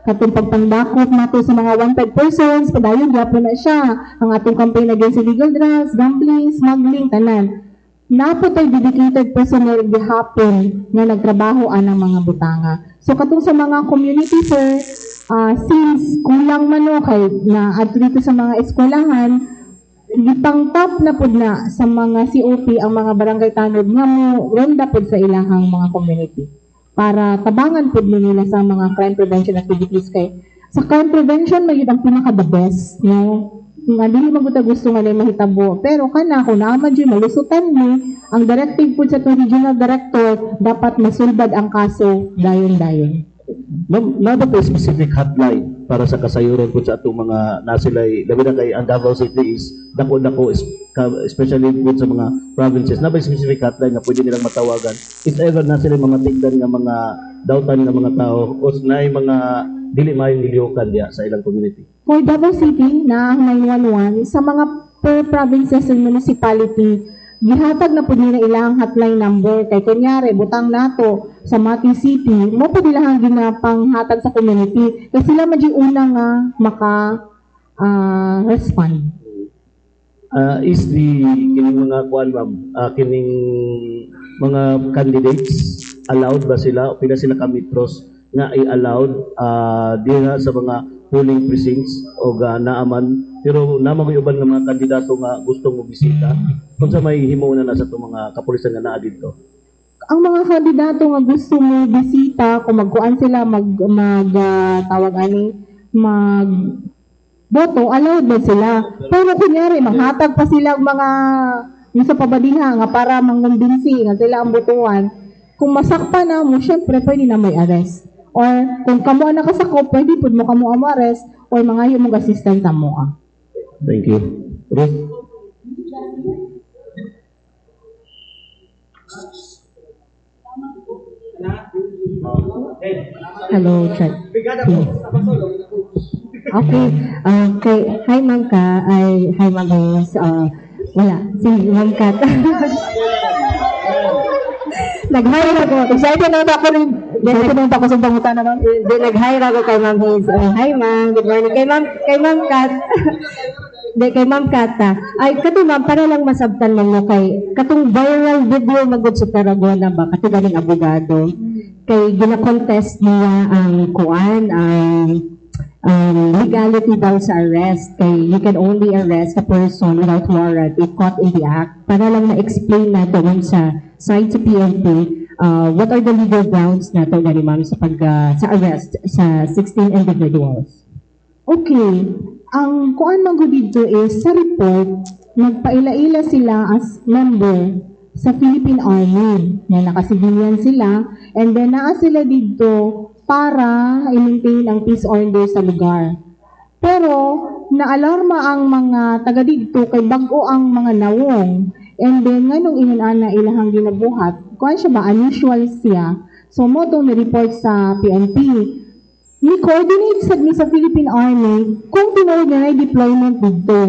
katong pagpandakot nato sa mga wanted persons, padayon gyapon na siya. Ang atong campaign against illegal drugs, gambling, smuggling, tanan. Napo tay dedicated personnel gihapon nga nagtrabaho anang mga butanga. So katong sa mga community, sir, since kulang man no kay na adto dito sa mga eskwelahan, gipangtap na pud na sa mga COP ang mga barangay tanod nga mo ronda pud sa ilahang mga community para tabangan pud nila sa mga crime prevention activities kay sa crime prevention may ang pinaka the best, no? Nga dili magud gusto nga na mahitabo pero kana kung naman jud malusutan ni ang directive pud sa regional director dapat masulbad ang kaso dayon-dayon. Ma'am, nada po specific hotline para sa kasayuran po sa atong mga nasilay, labi na kay ang Davao City is dako-dako, especially po sa mga provinces. Naba specific hotline nga pwede nilang matawagan if ever na sila mamatigdan nga mga dautan nga mga tao o na mga dili mayong nilihukan diya sa ilang community. For Davao City, na ang 911, sa mga per provinces and municipality, gihatag na po nila ilang hotline number. Kay kunyari, butang nato sa Mati City, mo po nila ang ginapanghatag sa community. Kasi sila una nga maka-respond. Is the kining mga kuan ma'am, kining mga candidates allowed ba sila o pila sila ka metros nga i-allowed diha sa mga polling precincts o naaman pero naman may uban nga mga kandidato nga gustong mo bisita kung sa may himo na sa itong mga kapulisan nga naa dito. Ang mga kandidato nga gusto mo bisita, kung magkuan sila tawag ani boto, allowed ba sila? Pero kunyari, maghatag pa sila mga yung sa pabadiha nga para mangumbinsi nga sila ang botohan. Kung masakpa na mo, syempre pwede na may arrest. Or kung kamo na kasakop, pwede po mo kamo ang arrest or mga yung assistant mo. Thank you. Ruth? Hello, Chad. Okay. Hi, Ma'am Ka. Hi, Ma'am Hayes. Wala. Si Ma'am Kat. Nag-hire ako. Excited na ako rin. Ako sa bangutan na nun. Nag-hire ako kay Ma'am Hayes. Hi, Ma'am. Good morning. Kay Ma'am Kat. Kay Ma'am Kata. Ay, kato ma'am, para lang masabtan lang mo kay katong viral video magod sa Tarragona ba, kato galing abogado. Kay gina-contest niya ang kuan, legality daw sa arrest. Kay you can only arrest a person without warrant if caught in the act. Para lang na-explain na doon sa side sa PNP, what are the legal grounds na to gani ma'am sa sa arrest sa 16 individuals. Okay. Ang kuan man dito is sa report, nagpaila-ila sila as member sa Philippine Army. Na nakasibilyan sila and then naa sila dito para i-maintain ang peace order sa lugar. Pero naalarma ang mga taga dito kay bag-o ang mga nawong. And then nganong inana ilahang ginabuhat, kuan siya ba unusual siya. So mo tong ni-report sa PNP. Ni-coordinate sa Philippine Army kung tinuod na deployment dito.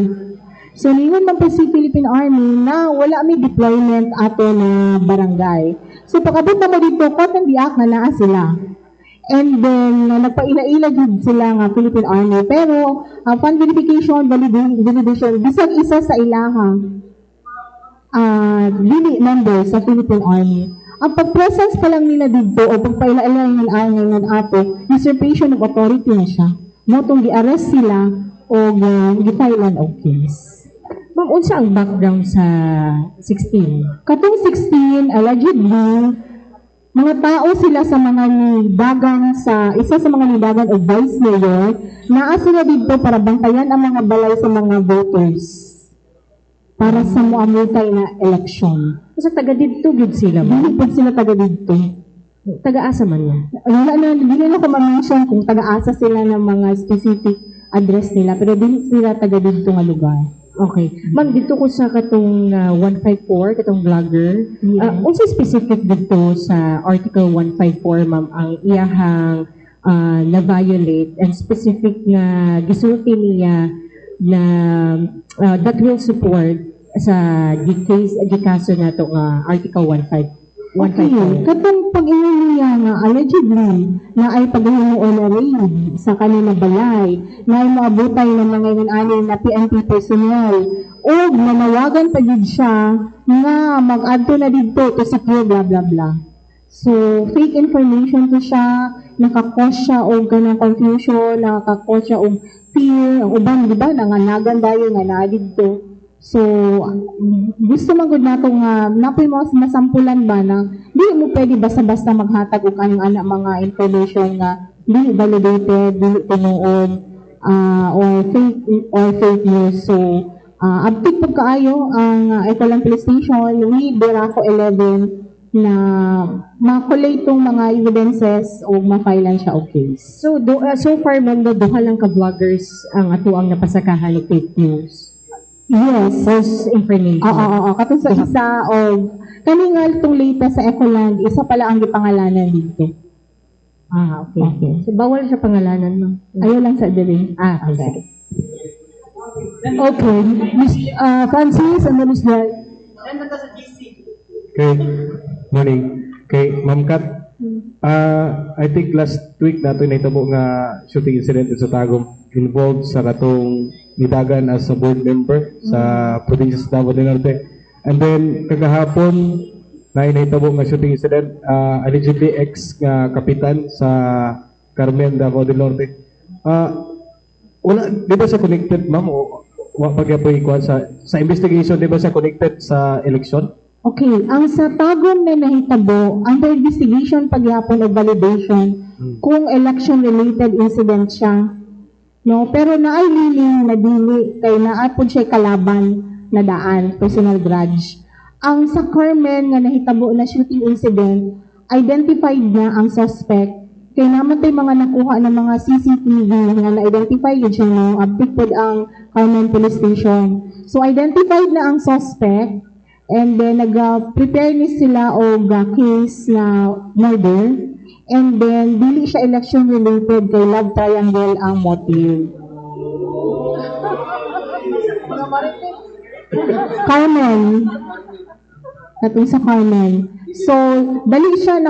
So, ningon man po si Philippine Army na wala may deployment ato na barangay. So, pagkabot na mo dito, cotton diak na naa sila. And then, nagpaila-ila din sila nga Philippine Army. Pero, upon verification, validation, bisag isa sa ilahang dili member sa Philippine Army. Ang pag-presence pa lang nila dito o pagpaila-ila ng ato, usurpation of authority na siya. Motong gi-arrest sila o gi-filean og case. Ma'am, unsa ang background sa 16? Katong 16, allegedly, mga tao sila sa mga nidagan isa sa mga nidagan o vice mayor, naa sila dito para bantayan ang mga balay sa mga voters para sa muamutay na election. Kasi taga dito gid sila ba? Dili po sila taga dito. Taga-asa man niya? Wala na, hindi na ko ma-mention kung taga-asa sila ng mga specific address nila, pero dili sila taga dito nga lugar. Okay. Ma'am, dito ko sa katong 154, katong vlogger, also specific dito sa Article 154, ma'am, ang iyahang na-violate and specific na gisulti niya na that will support sa gikaso na itong Article 154. Okay. Katong pag-iyon niya nga allegedly na ay pag-iyon na raid sa kanila balay, na ay maabutay ng mga inanay na PNP personnel, o nanawagan pa din siya nga mag-adto na dito to secure blah blah blah. So, fake information to siya, nakakos siya o ganang confusion, nakakos siya o fear, ang uban, di ba, nanganagan dayo nga na dito. So, gusto magod nato nga napoy mo masampulan ba na di mo pwede basta-basta maghatag og anong ana mga information nga dili validated, dili tinuod, or fake news. So, update po kaayo ang Ecolang Police Station, we Beraco 11 na makulay itong mga evidences o ma-filean siya o case. So, so far, ma'am, no, duha lang ka vloggers ang atuang napasakahan ng fake news. Yes. False information. Oo. Katong sa isa o kaningal itong latest sa Ecoland, isa pala ang gipangalanan dito. Okay. So, bawal siya pangalanan, ma'am. Ayaw lang sa dili. Okay. Okay. Miss Francis and then Miss Joy. Okay, morning. Kay Ma'am Kat, I think last week nato nahitabo nga shooting incident sa Tagum involved sa katong nidagan as a board member sa probinsya sa Davao del Norte. And then kagahapon na nahitabo nga shooting incident allegedly ex nga kapitan sa Carmen Davao del Norte. Wala, di ba siya connected, ma'am? O pag-apoy sa investigation, di ba siya connected sa election? Okay, ang sa Tagum na nahitabo, under investigation pagyapon o validation kung election-related incident siya. No, pero naay liling na dili kay naapod siya kalaban na daan, personal grudge. Ang sa Carmen nga nahitabo na shooting incident, identified na ang suspect kay namatay mga nakuha ng mga CCTV nga na-identify yun siya no, updated ang Carmen Police Station. So identified na ang suspect and then nag-prepare ni sila og case na murder and then dili siya election related kay love triangle ang motive. Carmen. Katong sa Carmen. So, dali siya na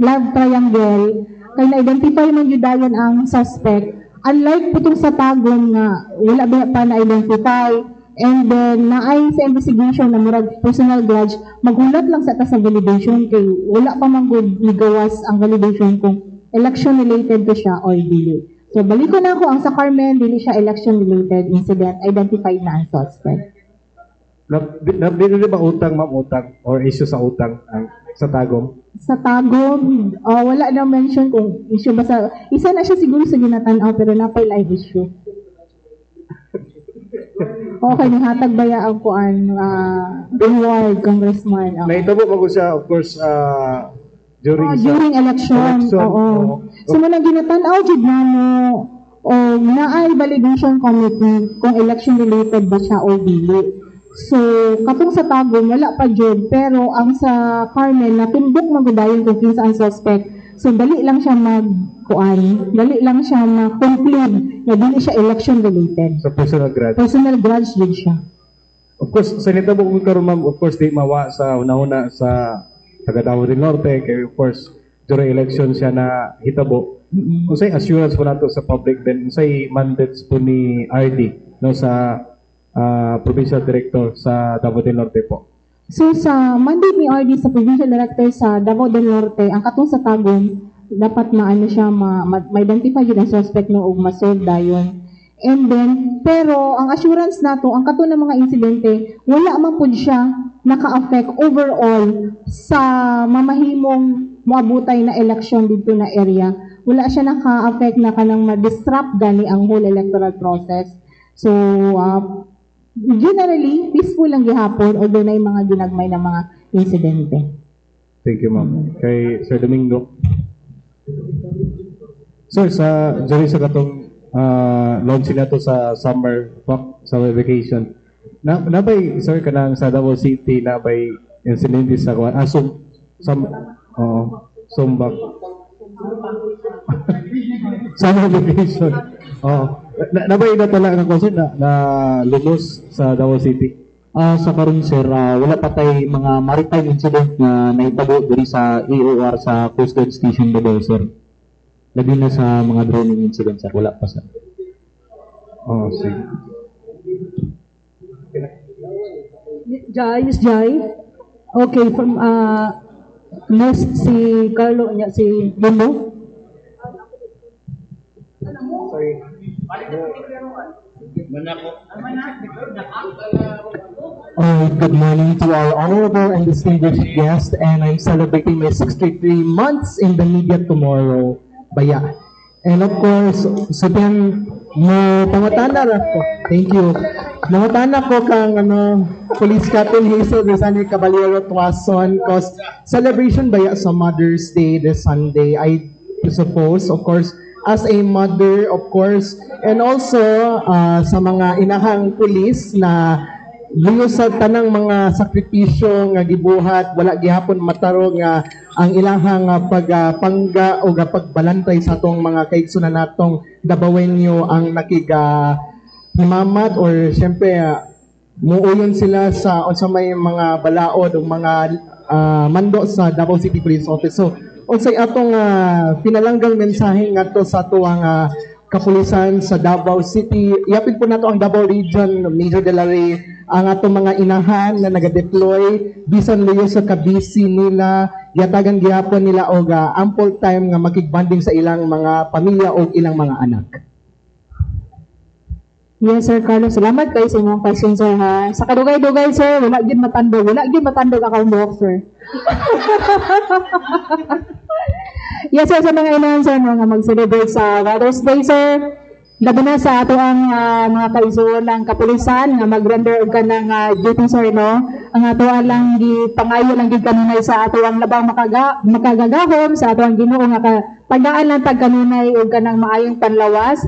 love triangle kay na-identify man yun dayon ang suspect. Unlike putong sa Tagum nga wala pa na-identify and then naay sa investigation na murag personal grudge, maghulat lang sa ta sa validation kay wala pa man gud migawas ang validation kung election related to siya or dili. So, balik ko na ako ang sa Carmen, dili siya election related incident, identified na ang suspect. Dili ba utang, ma'am, utang or issue sa utang sa Tagum? Sa Tagum, wala na mention kung issue ba sa isa na siya siguro sa ginatanaw pero napay live issue. Okay, nihatag baya ang kuan reward congressman. Nahitabo mo ko siya, of course, during election. Oo. So man ang ginatanaw jud namo o naay validation committee kung election related ba siya o dili. So, katong sa Tagum, wala pa jud pero ang sa Carmen, natumbok magdayon kung kinsa ang suspect. So, dali lang siya dali lang siya ma-conclude na dili siya election-related. So, personal grudge. Personal grudge din siya. Of course, sa nitabo ko karon, ma'am, of course, di mawa sa una-una sa taga Davao del Norte, kaya of course, during election siya na hitabo. Unsay assurance po nato sa public, then unsay mandates po ni RD no, sa Provincial Director sa Davao del Norte po. So sa mandate ni RD sa Provincial Director sa Davao del Norte, ang katong sa Tagum, dapat siya ma-identify yun ang suspect no o ma-solve dayon. And then, pero ang assurance nato, ang katong ng mga insidente, wala man pud siya naka-affect overall sa mamahimong moabutay na election dito na area. Wala siya naka-affect na kanang ma-disrupt gani ang whole electoral process. So, generally, peaceful lang gihapon although na yung mga ginagmay na mga insidente. Thank you, ma'am. Kay Sir Domingo. Sir, during sa katong launching na to sa summer vacation, nabay, sir, kanang sa Davao City, nabay incidente sa Sumbak. Summer vacation. Nabay na talaga ng concern na lumos sa Davao City. Sa karon sir, wala pa tay mga maritime incident na nahitabo diri sa EOR sa Coast Guard Station Davao sir. Labi na sa mga drowning incident sir, wala pa sir. Sige. Jai, Miss Jai. Okay, from next si Carlo, si Bumbo. Sorry. Good morning to our honorable and distinguished guests, and I'm celebrating my 63 months in the media tomorrow. Baya. And of course, sabihan mo pangatana ra ko. Thank you. Nangutana ko kang Police Captain Hazel Rizani Caballero Tuason cause celebration ba ya sa Mother's Day this Sunday? I suppose, of course, as a mother, of course, and also sa mga inahang pulis na luyo sa tanang mga sakripisyo nga gibuhat, wala gihapon mataro nga ang ilahang pagpangga o pagbalantay sa atong mga kaigsunan natong Dabawenyo ang himamat or syempre muuyon sila sa unsa may mga balaod o mga mando sa Davao City Police Office. So unsay atong pinalanggang mensahe ngadto sa atuang kapulisan sa Davao City, iapit po nato ang Davao Region, Major De La Rey, ang atong mga inahan na naga-deploy, bisan luyo sa kabisi nila, yatagan gihapon nila og ample time nga makigbanding sa ilang mga pamilya o ilang mga anak. Yes, Sir Carlos. Salamat kayo sa inyong question, sir, ha? Sa kadugay-dugay, sir, wala gyud matandog. Wala gyud matandog akong buhok, sir. Yes, sir, sa mga inahan, sir, mga mag-celebrate sa Mother's Day, sir. Labi na sa ato ang mga kaisuon ng kapulisan nga mag-render og kanang duty, sir, no? Ang ato lang pangayo lang gid kanunay sa ato ang labang makagagahom sa ato ang Ginoo nga tagaan lang tag kanunay og kanang maayong panlawas.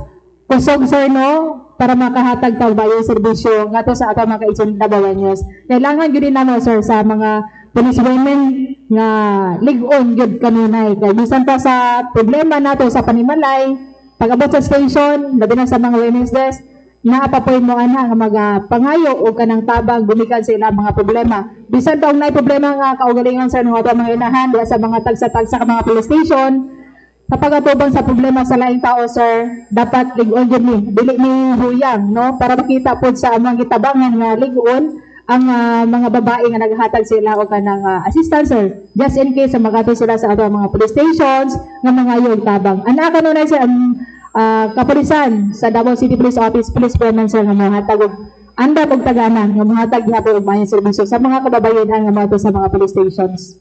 Kusog, sir, no? Para makahatag tagbayong serbisyo nga to sa ato mga kaigsoon Dabawenyos. Kailangan gyud namo, sir, sa mga police women nga lig-on gyud kanunay kay bisan pa sa problema nato sa panimalay pag-abot sa station labi na sa mga women's desk naapapoy mo ana nga magapangayo o kanang tabang gumikan sa ilang mga problema bisan pa nay problema nga kaugalingon sa mga ato mga inahan diha sa mga tagsa-tagsa ka mga police station. Kapag atubang sa problema sa laing tao, sir, dapat lig-on gyud ni dili ni huyang, no, para makita pud sa among gitabangan nga lig-on ang mga babae nga naghatag sila o kanang assistance, sir, just in case magato sila sa ato mga police stations nga mga yung tabang. Ana kanunay, sir, ang kapulisan sa Davao City Police Office, Police Department, sir, nga mohatag og andam og tagana nga mohatag gyapon og mayong serbisyo sa mga kababayan nga moadto sa mga police stations.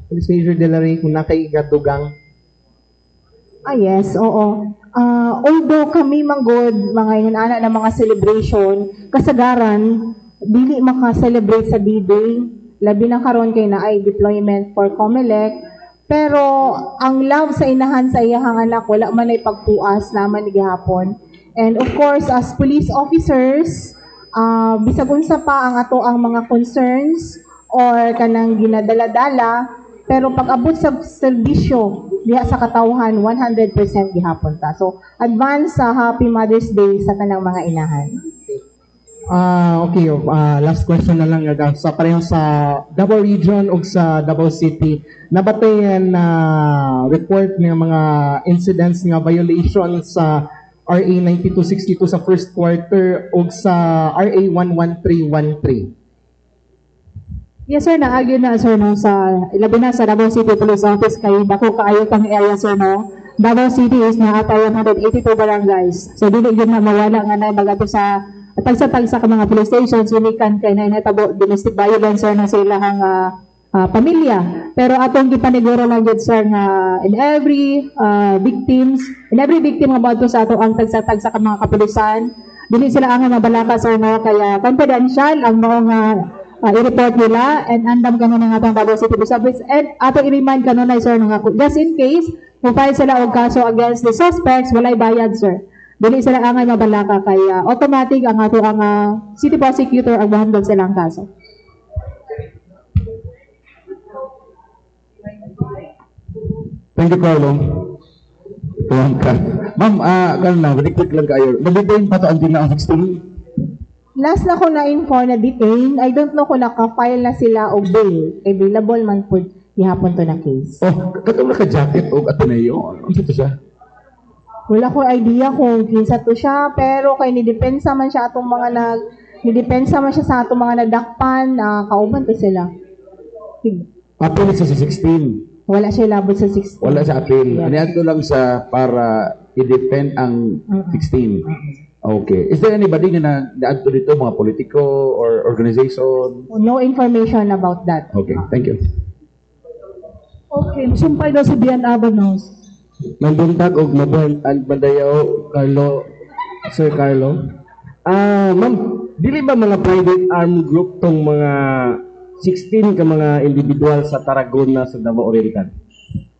Police Major De La Rey, kung nakaigadugang. Yes, oo. Although kami manggod mga inana na mga celebration, kasagaran dili maka-celebrate sa D-Day, labi na karon kay na ay deployment for COMELEC, pero ang love sa inahan sa iyahang anak wala man ay pagpuas naman ni gihapon. And of course, as police officers, bisag unsa pa ang ato ang mga concerns or kanang ginadala-dala, pero pag abot sa serbisyo diha sa katawhan 100% gihapon ta. So advance sa Happy Mother's Day sa kanang mga inahan. Okay, last question na lang sa pareho sa Davao Region ug sa Davao City. Nabatayan na report ng mga incidents nga violation sa RA 9262 sa first quarter ug sa RA 11313. Yes, sir, naagyo na, sir, no, sa labi na sa Davao City Police Office kay dako kaayo kang area, sir, no. Davao City is na ata 182 barangays. So dili gyud na mawala nga na magato sa tagsa-tagsa ka mga police stations unikan kay na natabo domestic violence, sir, na sa ilahang pamilya. Pero atong gipaniguro lang gyud, sir, nga in every victim nga moadto sa ato ang tagsa-tagsa ka mga kapulisan, dili sila ang mabalaka, sir, no, kaya confidential ang mga i-report nila and andam kanon ng atong Davao City Police Office and ato i-remind kanon na, sir, nga just in case kung file sila og kaso against the suspects walay bayad, sir, dili sila angay mabalaka kaya automatic ang ato ang city prosecutor ang mahandog silang kaso. Thank you, Carlo. Tuwang ka. Ma'am, ganun lang, record lang kayo. Nag-detain pa to until na ang 16? Last na ko na-inform na detain, I don't know kung naka-file na sila o bail. Available man po ihapon to na case. Oh, katong naka-jacket o Ateneo. Ano to siya? Wala ko idea kung kinsa to siya, pero kay nidepensa man siya atong mga nidepensa man siya sa atong mga nadakpan, kauban to sila. Apil sa 16. Wala siya labot sa 16. Wala sa apil. Yeah. Anihan ko lang sa para i-defend ang 16. Okay. Is there anybody na na-add to dito, mga politiko or organization? No information about that. Okay, thank you. Okay, sumpay daw si Bian Abanos. Nandungtag og mabuhay ang bandayaw, Carlo, Sir Carlo. Ma'am, dili ba mga private armed group tong mga 16 ka mga individual sa Tarragona sa Davao Oriental?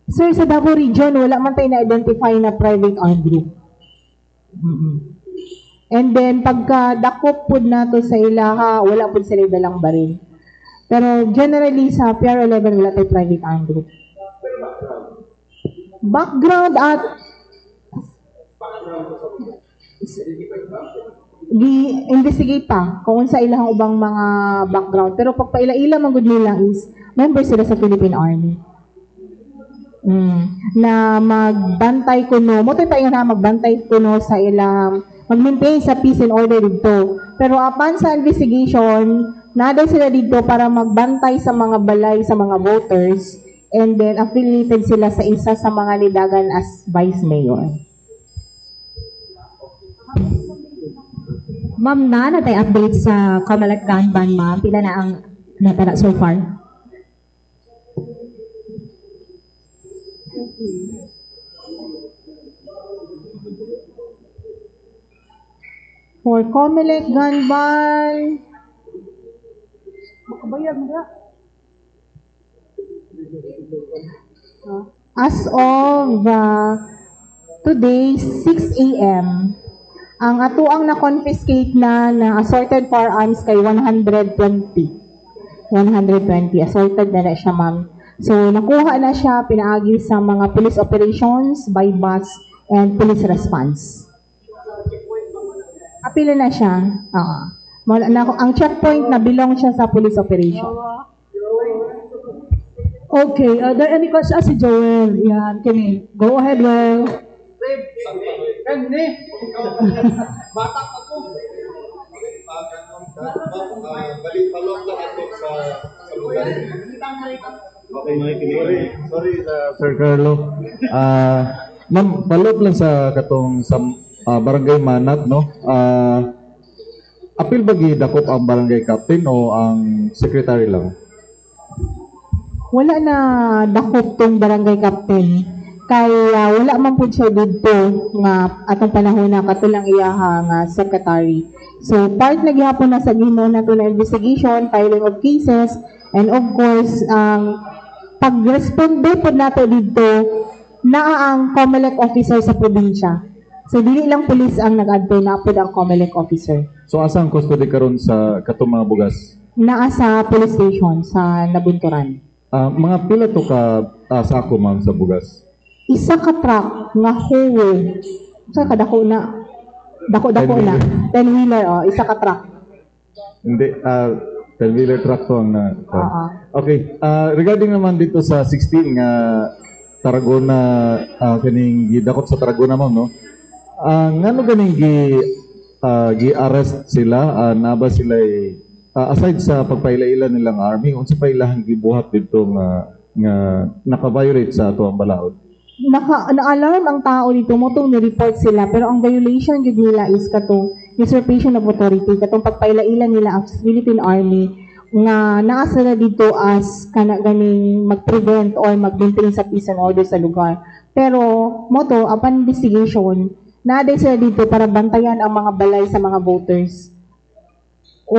Sir, sa Davao Region, wala man tayo na-identify na private armed group. And then, pagka dakop po na to sa ilaha, wala po sila dalang baril. Pero generally, sa PR11, wala tayo private armed group. Background at gi-investigate pa kung sa ilang ubang mga background. Pero pag paila-ila man gud nila is member sila sa Philippine Army. Na magbantay kuno, mo tayo na magbantay kuno sa ilang mag-maintain sa peace and order dito. Pero upon sa investigation, nada sila dito para magbantay sa mga balay sa mga voters and then affiliated sila sa isa sa mga lidagan as vice mayor. Ma'am, na tayo update sa Comelec gun ban, ma'am. Pila na ang natala so far? For Comelec gun ban, makabayag mo na. As of today, 6 a.m., ang atuang na-confiscate na assorted firearms kay 120. 120. Assorted na siya, ma'am. So, nakuha na siya, pinaagi sa mga police operations, by bus, and police response. Apila na siya. Ang checkpoint na belong siya sa police operation. Okay, are there any questions? Si Joel, yan, kini. Go ahead, Well. Bata pa po. Balik-palok lang ako sa lugar. Okay, sorry, Sir Carlo. Ma'am, follow-up lang sa katong sa barangay Manat, no? Apil ba gidakop ang barangay captain o ang secretary lang? Wala na dakop tong barangay captain. Kaya wala man po siya dito nga atong panahon na katulang iyaha nga secretary. So part na gihapon na sa gino na to na investigation, filing of cases, and of course pag-responde po nato dito naa ang Comelec officer sa probinsya. So dili lang pulis ang nag-adto na po ang Comelec officer. So asa ang custody karon sa katong mga bugas? Naa sa police station sa Nabunturan. Mga pila to ka sako, ma'am, sa bugas? Isa ka truck nga whole. Sa kadako na. Dako-dako na. 10-wheeler, isa ka truck. Hindi, 10-wheeler truck to ang Okay, regarding naman dito sa 16 nga Tarragona, kaning gidakop sa Tarragona, ma'am, no? Ngano ganing gi-arrest sila? Na ba sila aside sa pagpaila-ila nilang army, unsa pa ilahang gibuhat dito nga naka-violate sa ato ang balaod? Na-alarm ang tao dito mo itong ni-report sila, pero ang violation yun nila is katong usurpation of authority, katong pagpaila-ila nila ang Philippine Army nga naa sila dito as ganing mag-prevent or mag-maintain sa peace and order sa lugar. Pero mo to, upon investigation, naaday sila dito para bantayan ang mga balay sa mga voters o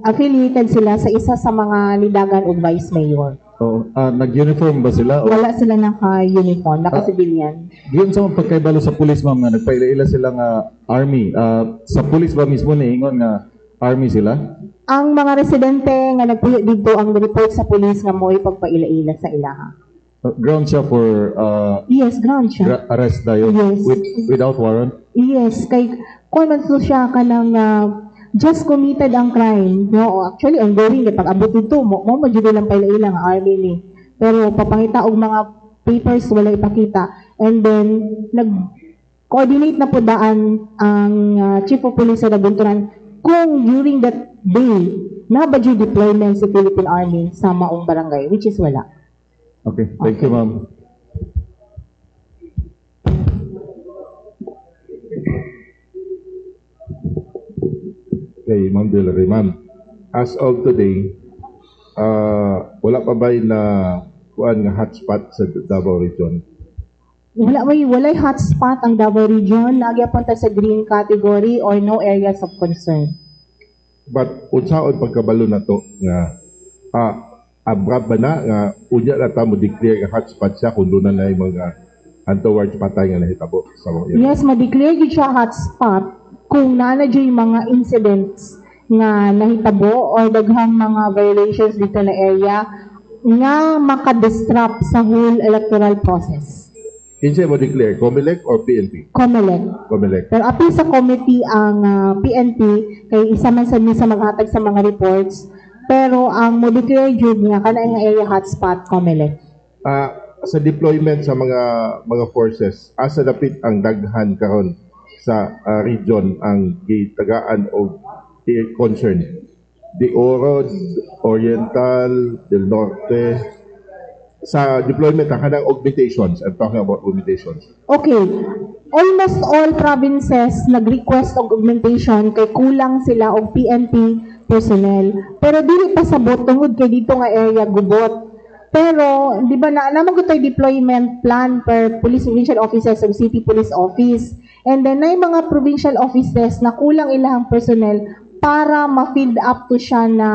affiliated sila sa isa sa mga lidagan o vice mayor. Nag-uniform ba sila? Wala sila naka-uniform, naka-civilian. Diyon sa pagkaibalo sa pulis, ma'am, nga nagpaila-ila sila nga army. Sa pulis ba mismo niingon nga army sila? Ang mga residente nga nagpuyo dito ang report sa pulis nga mo'y pagpaila-ila sa ilaha. Ground siya for yes, ground siya. Arrest dayon? Yes. Without warrant? Yes, kay kung man siya ka ng just committed ang crime. No, actually ongoing pag abot dito mo jud lang paila-ila ang army ni. Pero papangita og mga papers wala ipakita. And then nag-coordinate na po daan ang Chief of Police sa Nabunturan kung during that day na ba dyan deployment sa Philippine Army sa maong barangay, which is wala. Okay, thank you, ma'am. Okay, Ma'am Delary, ma'am. As of today, wala pa ba na hotspot sa Davao Region? Walay hotspot ang Davao Region. Nagyapon ta sa green category or no areas of concern. But unsaon pagkabalo na to nga abra ba na nga unya na ta mo declare nga hotspot siya kung doon na yung mga towards patay nga nahitabo sa mga area. Yes, ma-declare gid siya hotspot kung naana dyan mga incidents nga nahitabo or daghang mga violations dito na area nga maka-disrupt sa whole electoral process. Kinsa mo declare, COMELEC or PNP? COMELEC. COMELEC. Pero apil sa committee ang PNP kay isa man sa misa maghatag sa mga reports, pero ang mo declare jud nga kana nga area hotspot COMELEC. Sa deployment sa mga forces, asa dapit ang daghan karon sa region ang gitagaan o concern? De Oro, Oriental, Del Norte, sa deployment ang kanang augmentations. I'm talking about augmentations. Okay. Almost all provinces nag-request og augmentation kay kulang sila og PNP personnel. Pero dili pa sabot tungod kay dito nga area gubot. Pero di ba naman ko tayo deployment plan per police provincial offices o city police office. And then na mga provincial offices na kulang ilang personnel para ma-filled up to siya na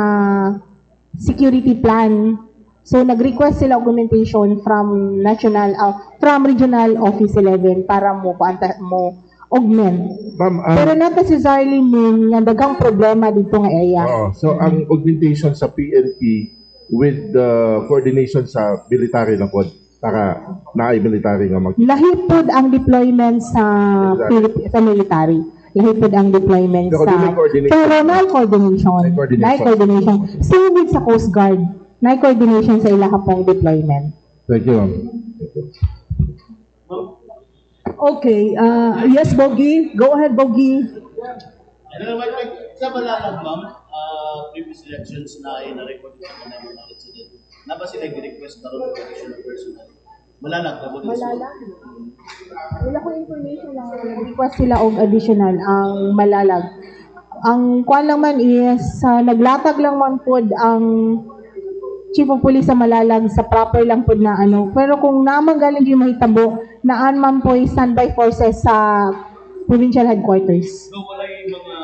security plan. So nag-request sila augmentation from regional office 11 para mo augment. Pero not necessarily mean nga daghang problema dito nga area. So ang augmentation sa PNP with the coordination sa military na pod para naay military nga mag lahipod ang deployment sa military. Lahipod ang deployment pero sa pero may coordination. Same with sa Coast Guard. May coordination sa ilaha pong deployment. Thank you, ma'am. Okay, yes, Bogie. Go ahead, Bogie. Sa Malalag, ma'am, previous elections na na-record sa mga incident, na ba sila request na rin ng additional personnel? Malalag, Malalag? Wala ko information lang. Request sila og additional ang Malalag. Ang kuan lang man is, naglatag lang man pod ang Chief of Police sa Malalag sa proper lang pod na ano. Pero kung naman galing yung mahitabo, naan man po standby forces sa provincial headquarters. So, wala yung mga,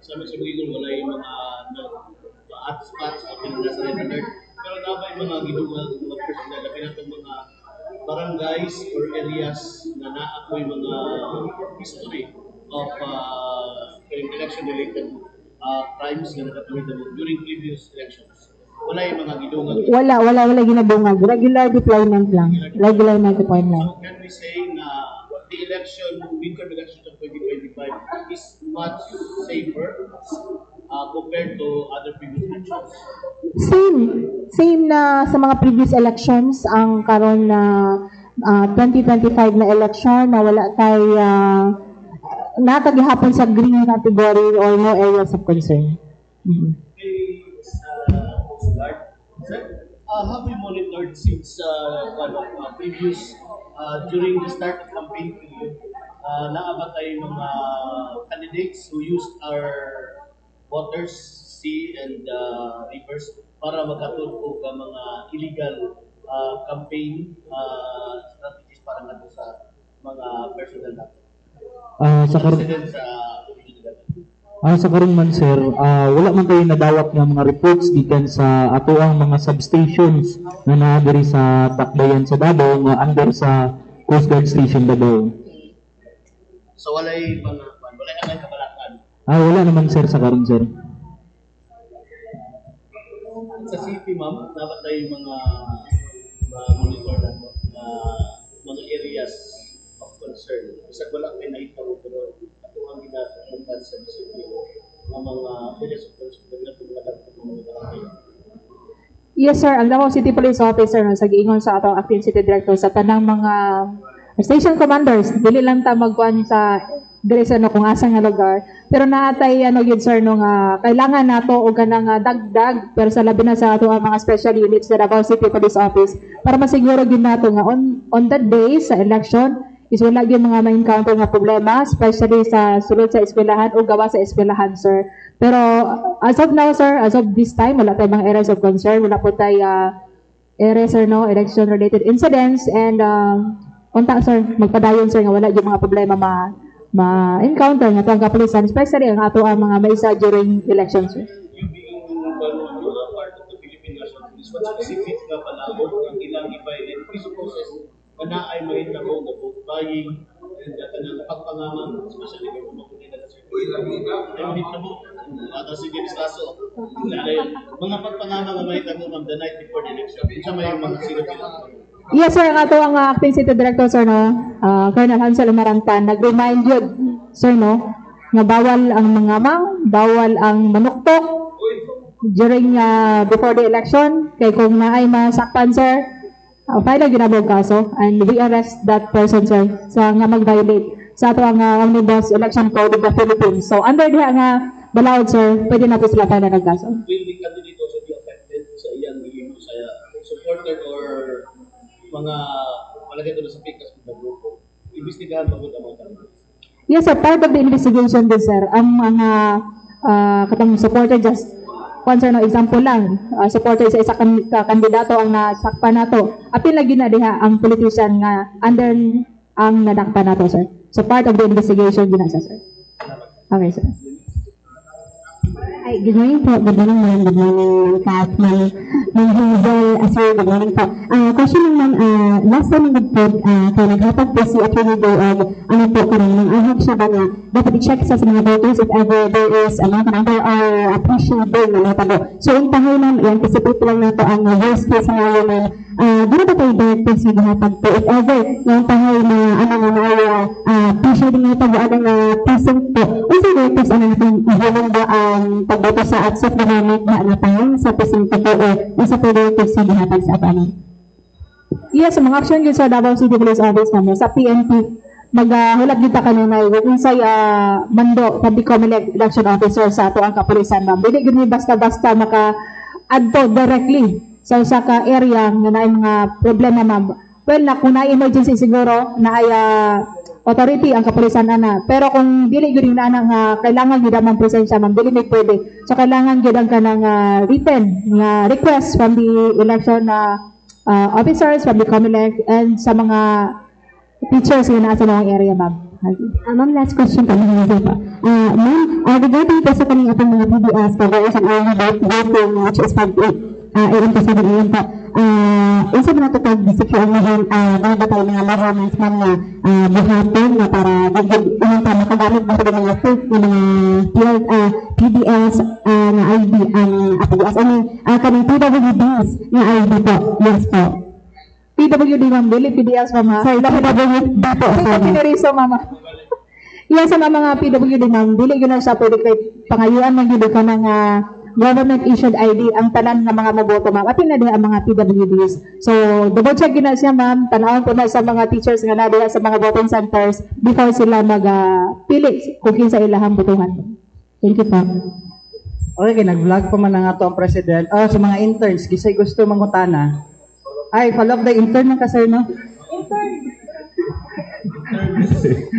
sabi sa mga wala yung mga hotspots o pinagasa red alert. Pero na ba yung mga ginuwag, mga personnel, na pinatong mga barangays or areas na naakoy mga history of election-related crimes na nakapagitabo during previous elections. Wala yung mga gidungag. Wala ginadungag. Regular deployment lang. Regular deployment. So can we say na the midterm election of 2025 is much safer compared to other previous elections? Same na sa mga previous elections ang karon na 2025 na election na wala tay natagihapon sa green category or no areas of concern. Sir, have we monitored since previous during the start of campaign period, naabatay mga candidates who used our waters, sea and rivers para magkatulog ka mga illegal campaign strategies para nato sa mga personnel natin? Sa karon man sir, wala man tayo nadawat nga mga reports gikan sa ato ang mga substations na naa diri sa Tacbayan sa Davao nga under sa Coast Guard Station Davao. So walay ang kabalakan. Wala naman sir sa karon sir. Sa city ma'am, dapat tayo mga monitor na mga areas of concern. Isa wala may naitabo pero ato ang ginatungkulan sa city ng mga areas of concern na pinatungkulan. Yes sir, ang Davao City Police Officer sa giingon sa atong acting city director sa tanang mga station commanders, dili lang ta magkuan sa dili sa kung asa nga lugar, pero naatay yun sir kailangan nato og kanang dagdag pero sa labi na sa ato ang mga special units sa Davao City Police Office para masiguro gyud nato nga on that day sa election is wala gyud mga ma-encounter nga problema, especially sa sulod sa eskwelahan o gawa sa eskwelahan sir. Pero as of now sir, as of this time wala tay mga areas of concern, wala po tay areas sir election related incidents and unta sir magpadayon sir nga wala gyud mga problema ma-encounter nga ang kapulisan, especially ang ato ang mga maisa during elections, sir. You being part of the Philippine National Police, what specific nga palabot ang ilang i-violate piso process na ay mahitabo na vote buying and kanang pagpangaman, especially kung makunin na sa ay mahitabo ato si James Lasso mga pagpangaman nga mahitabo the night before the election. Isa may mga sila. Yes, sir. Ang ato ang acting city director, sir, no? Colonel Hansel Umarantan, nag-remind yun, sir, no? Nga bawal ang mangamang, bawal ang manuktok during before the election. Kay kung naay masaktan, sir, file ang ginabog kaso and we arrest that person, sir, sa nga mag-violate sa ato ang Omnibus Election Code of the Philippines. So, under diha nga balaod, sir, pwede na po sila file ng kaso. Will the candidate also be affected sa iyang bilhin sa supported or mga malagay doon sa pikas ng grupo? Imbestigahan pa po ang mga tanong. Yes, sir. Part of the investigation din, sir, ang mga katong supporter, just one, sir, no, example lang, supporter sa isa kandidato ang nasakpan nato. Apil lagi na diha ang politician nga under ang nadakpan nato, sir. So part of the investigation din sa, sir. Okay, sir. Hi, good morning po. Good morning, ma'am. Good morning, Kat, ma'am Hazel. Sir, good morning po. Question lang, ma'am. Last time nag po, kaya naghatag po si Attorney Day ano po karang nang ahag siya ba nga dapat i-check sa mga voters if ever there is there are appreciable na natabo. So, yung tahay ma'am, i-anticipate lang na po ang worst case scenario, ma'am. Di ba tayo directors na gihatag po if ever yung tahay na appreciable na natabo ang precinct po. Isa directors natin i-human ba ang pagboto sa acts of the moment na natang sa presinto po o isa po directors na gihatag sa ato. Yes, mga action yun sa Davao City Police Office namin, sa PNP, maghulat kita kanina yung say mando, tabi Comelec election officer sa ato ang kapulisan, ma'am. Dili gini basta-basta maka-adto directly sa usa ka area nga naay mga problema, ma'am. Well, na kung na emergency siguro na ay authority ang kapulisan ana. Pero kung dili gyud na nga kailangan gyud ang presensya, ma'am, dili may pwede. So kailangan gyud ang kanang written nga request from the election officers, from the Comelec, and sa mga teachers nga nasa mga area, ma'am. Ma'am, last question po. Ma'am, regarding po sa kanina pong mga PDS, there is an early voting which is 5-8. AM po 7 po. Isa ba nato pag-secure ngayon, mga tayo mga measurements, ma'am, na buhaton na para makagamit ba sa mga fake na mga PDS na ID ang PDS. Kaming PWDs na ID po. Yes po. PWD, ma'am, dili PDS, ma'am, ha? Sorry, PWD po. Piniriso, ma'am. Yes, sa mga PWD, ma'am, dili yun na siya pwede kay pangayuan ng yun ka ng government-issued ID ang tanan ng mga maboto, ma'am. At na ang mga PWDs. So, double check yun na siya, ma'am. Tanawin po na sa mga teachers nga na sa mga voting centers before sila mag-pili kung kinsa ilahang botohan. Thank you, po. Okay, nag-vlog pa man na nga to ang president. Sa mga interns, kisay gusto mangutana. Ay, follow up the intern ng kasir, no?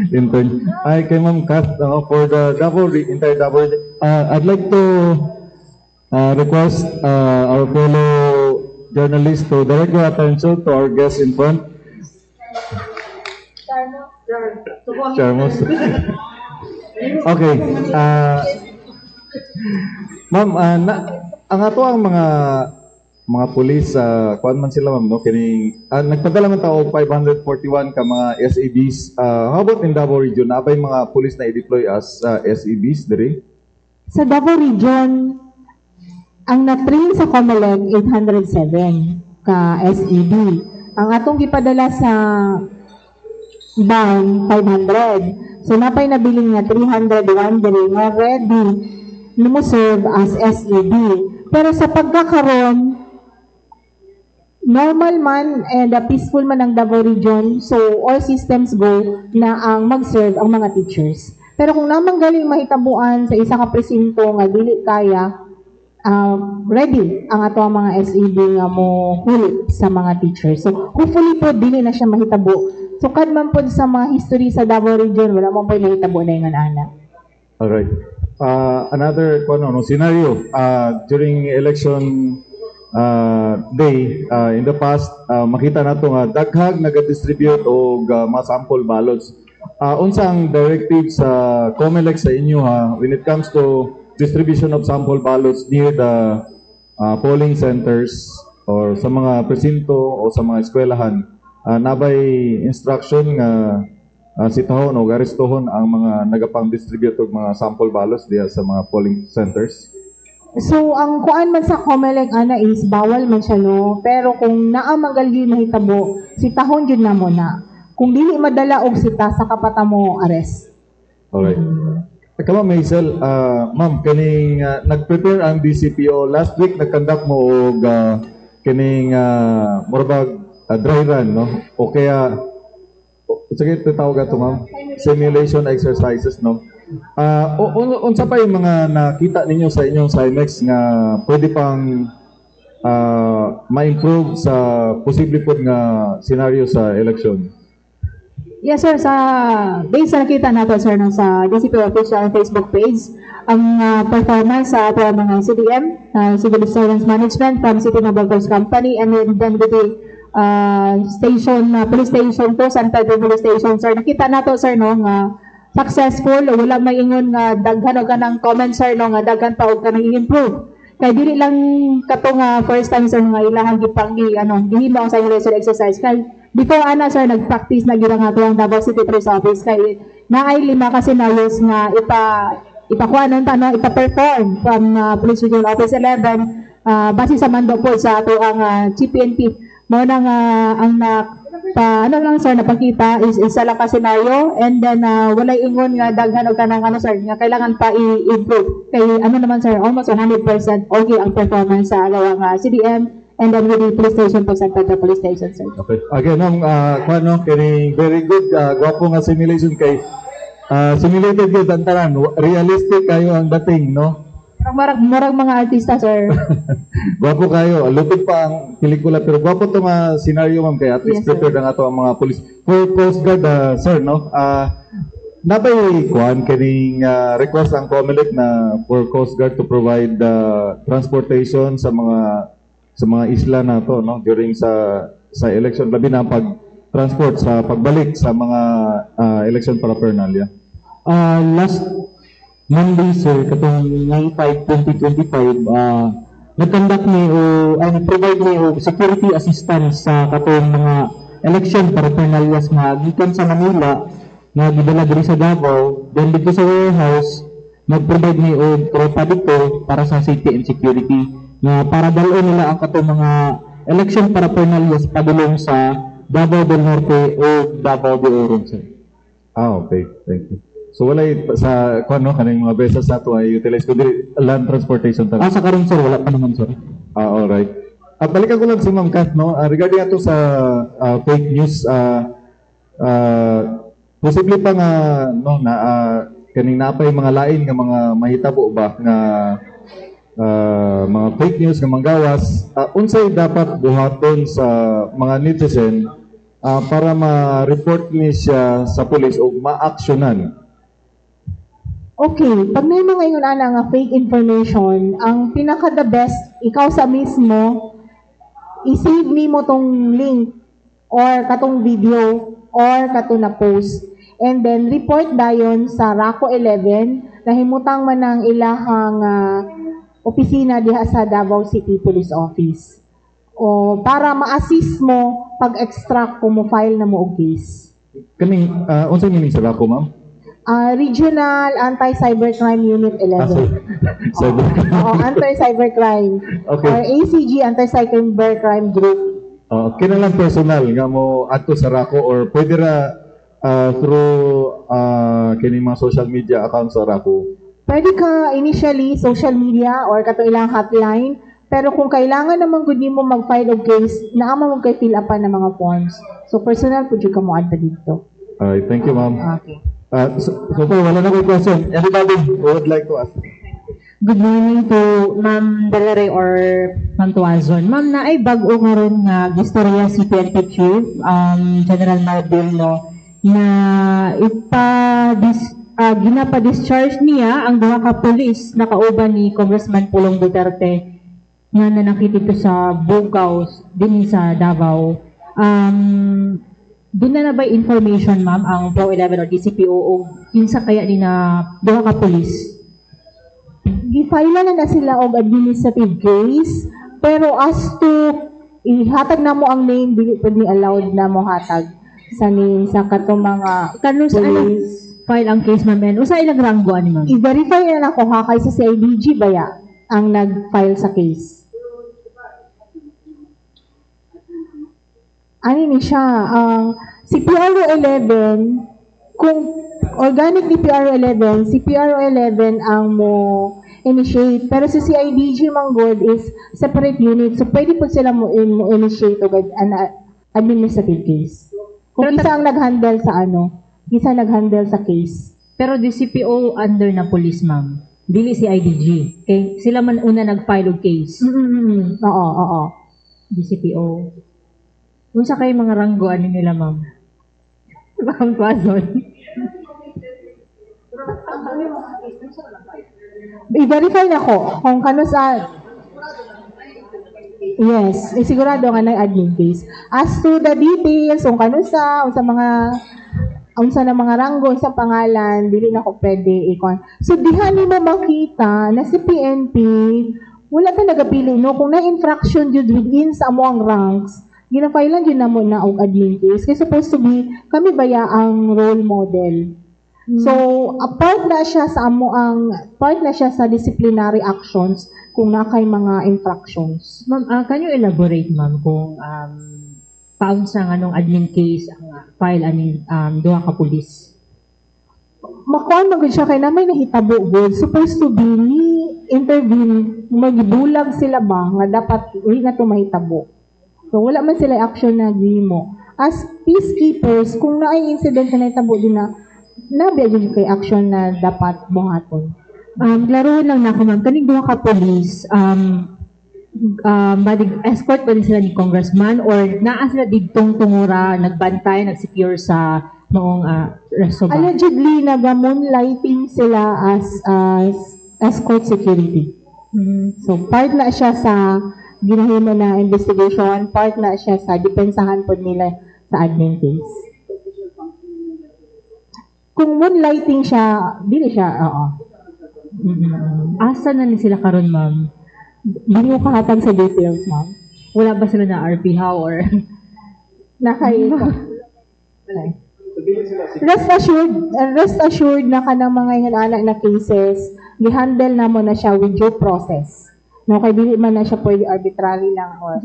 Intern. Hi, kay Ma'am Kat, for the inter-double, I'd like to request our fellow journalists to direct your attention to our guests in front. Charmos. Okay. Ma'am, ang ato ang mga pulis, kuan man sila, ma'am, no? Kining nagpadala man tao 541 ka mga SABs. How about in Davao Region? Napay mga pulis na i-deploy as SABs diri? Sa Davao Region, ang na-train sa Comelec 807 ka SEB. Ang atong gipadala sa BAM 500. So napay nabiling nga 301 diri nga ready na mo serve as SEB. Pero sa pagkakaroon, normal man and peaceful man ang Davao Region, so all systems go na ang mag-serve ang mga teachers. Pero kung namang galing mahitabuan sa isa ka presinto nga dili kaya, ready ang ato ang mga SEB nga mo huli sa mga teachers. So hopefully po dili na siya mahitabo. So kad man po sa mga history sa Davao Region, wala mo pa mahitabo na yung ana. Alright. Another scenario during election day in the past, makita nato nga daghang nag-distribute og mga sample ballots unsang directive sa COMELEC sa inyo ha when it comes to distribution of sample ballots near the polling centers or sa mga presinto o sa mga eskwelahan, nabay instruction nga sitahon o arestohon ang mga nagapang-distribute og mga sample ballots diya sa mga polling centers? So, ang kuan man sa COMELEC ana is bawal man siya no, pero kung naa magalgi mahitabo, sitahon jud na mo na. Kung dili madala og sita sa kapata mo arrest. Alright. Kama Maisel, ma'am, kaning nag-prepare ang DCPO last week nag-conduct mo og kining morbag dry run no, o kaya sige tawag ato ma'am, simulation exercises no. Unsa pa yung mga nakita ninyo sa inyong CIMEX nga pwede pang ma-improve sa posible pod nga scenario sa election? Yes sir, based sa nakita nato sir no, sa DCP official Facebook page, ang performance sa ato mga CDM, Civil Disturbance Management from City Mobile Force Company, and then with the police station to, San Pedro Police Station sir, nakita nato sir no, nga successful, wala may ingon nga daghan og kanang comment sir no, nga daghan pa og kanang i-improve. Kay dili lang kato nga first time sir nga ilahang gipanggi gihimo ang simulation exercise. Kay before ana sir nag-practice na gyud ang ato ang Davao City Police Office kay naay 5 ka scenarios nga ipakuanon ta no, ipa-perform from Police Regional Office 11 base sa mando po sa ato ang Chief PNP. Mao na nga ang lang sir napakita is isa lang ka scenario, and then walay ingon nga daghan og kanang sir nga kailangan pa i-improve. Kay naman sir, almost 100% okay ang performance sa alawang CDM and then with the police station po, San Pedro Police Station sir. Okay. Again, kining very good gwapo nga simulation kay simulated gyud ang tanan, realistic kayo ang dating no. Murag mga artista sir. Gwapo kayo, lupit pa ang pelikula pero gwapo to nga scenario ma'am kay at least Yes, prepared ang ato ang mga police. For Coast Guard sir no, nabay kuan kining request ang COMELEC na for Coast Guard to provide transportation sa mga isla nato no during sa election, labi na pag transport sa pagbalik sa mga election paraphernalia. Last Monday sir, katong 9/5/2025, nag-conduct ni nag-provide ni og security assistance sa katong mga election paraphernalias nga gikan sa Manila nga gidala diri sa Davao, then dito sa warehouse nag-provide ni og tropa dito para sa safety and security nga para dalon nila ang katong mga election paraphernalias padulong sa Davao del Norte o Davao de Oro sir. Okay, thank you. So wala sa kaning mga beses sa ato ay utilize ko diri land transportation ta. Sa karon sir wala pa naman sir. All right. At balikan ko lang si Ma'am Kat no, regarding ato sa fake news, posible pa nga no na kaning napay mga lain nga mga mahitabo ba nga mga fake news nga manggawas, unsay dapat buhaton sa mga netizen para ma-report ni siya sa pulis o ma-actionan? Okay, pag may mga ingon ana nga fake information, ang pinaka the best, ikaw sa mismo, i-save nimo tong link or katong video or katong na post. And then report dayon sa RACO 11 na himutang man ang ilahang opisina diha sa Davao City Police Office. O para ma-assist mo pag-extract kung mo file na mo og case. Kaning unsay meaning sa RACO ma'am? Regional Anti-Cybercrime Unit 11. Anti-Cybercrime. Okay. Or ACG, Anti-Cybercrime Group. Kinalang personal nga mo adto sa RACO or pwede ra through kining mga social media accounts sa RACO? Pwede ka initially social media or kato ilang hotline, pero kung kailangan naman gud nimo mag-file og case, naama mo kay fill upan ng mga forms. So personal pud ka mo adta dito. Alright, thank you ma'am. Okay. So far, wala na ko question. Anybody who would like to ask? Good morning to Ma'am Delare or Ma'am Tuazon. Ma'am, naay bag-o nga ron nga gistorya si PNP Chief, General Marbil, no, na ginapa-discharge niya ang duha ka pulis na kauban ni Congressman Pulong Duterte nga nanakit ito sa Bugaw din sa Davao. doon na ba information, ma'am, ang Pro 11 or DCPO o kinsa kaya ni na duha ka pulis? Gifile na sila og administrative case, pero as to ihatag na mo ang name, dili pwede allowed na mo hatag sa name sa katong mga Kanus ano file ang case, ma'am, and usa ilang ranggo ani, ma'am? I-verify na ako ha kay sa CIDG baya ang nag-file sa case. Ano ni siya, si PRO 11, kung organic ni PRO 11, si PRO 11 ang mo initiate, pero si CIDG Manggod is separate unit, so pwede po sila mo initiate o an administrative case. Kung isa ang nag-handle sa isa nag-handle sa case. Pero DCPO under na police, ma'am. Dili si IDG. Okay? Sila man una nag-file og case. Oo. DCPO. Unsa kay mga ranggo ani nila, ma'am? Ma'am Tuazon. I-verify na ko kung kano sa yes, sigurado nga na admin case. As to the details kung kano sa na mga ranggo sa pangalan, dili na ko pwede ikon. So diha ni mo makita na si PNP wala talaga pili no kung na infraction jud within sa amo ang ranks. Gina-filean yun na mo na og admin case. Kaya supposed to be kami baya ang role model. So, part na siya sa disciplinary actions kung na kay mga infractions. Ma'am, can you elaborate, ma'am, kung paunsa nga nung admin case ang file aning duha ka pulis? Makuan magud siya kay na may nahitabo gud. Supposed to be ni intervene, magbulag sila ba nga dapat uli na to mahitabo. So, wala man sila action na gimo. As peacekeepers, kung naay incident na nahitabo din na nabiya dyan kay action na dapat buhaton. Laro lang na ako, ma'am. Kaning duha ka police, escort ba din sila ni congressman or naa sila didtong tungura, nagbantay, nagsecure sa noong resto ba? Allegedly, nag-moonlighting sila as escort security. So, part na siya sa ginahimo na investigation, part na siya sa depensahan po nila sa admin case. Kung moonlighting siya, dili siya, oo. Asa na ni sila karon, ma'am? Hindi mo kahatag sa details, ma'am. Wala ba sila na RP how or Rest assured na kanang mga hinaanak na cases, gi-handle na mo na siya with due process. No, kay dili man na siya pwede arbitrary lang or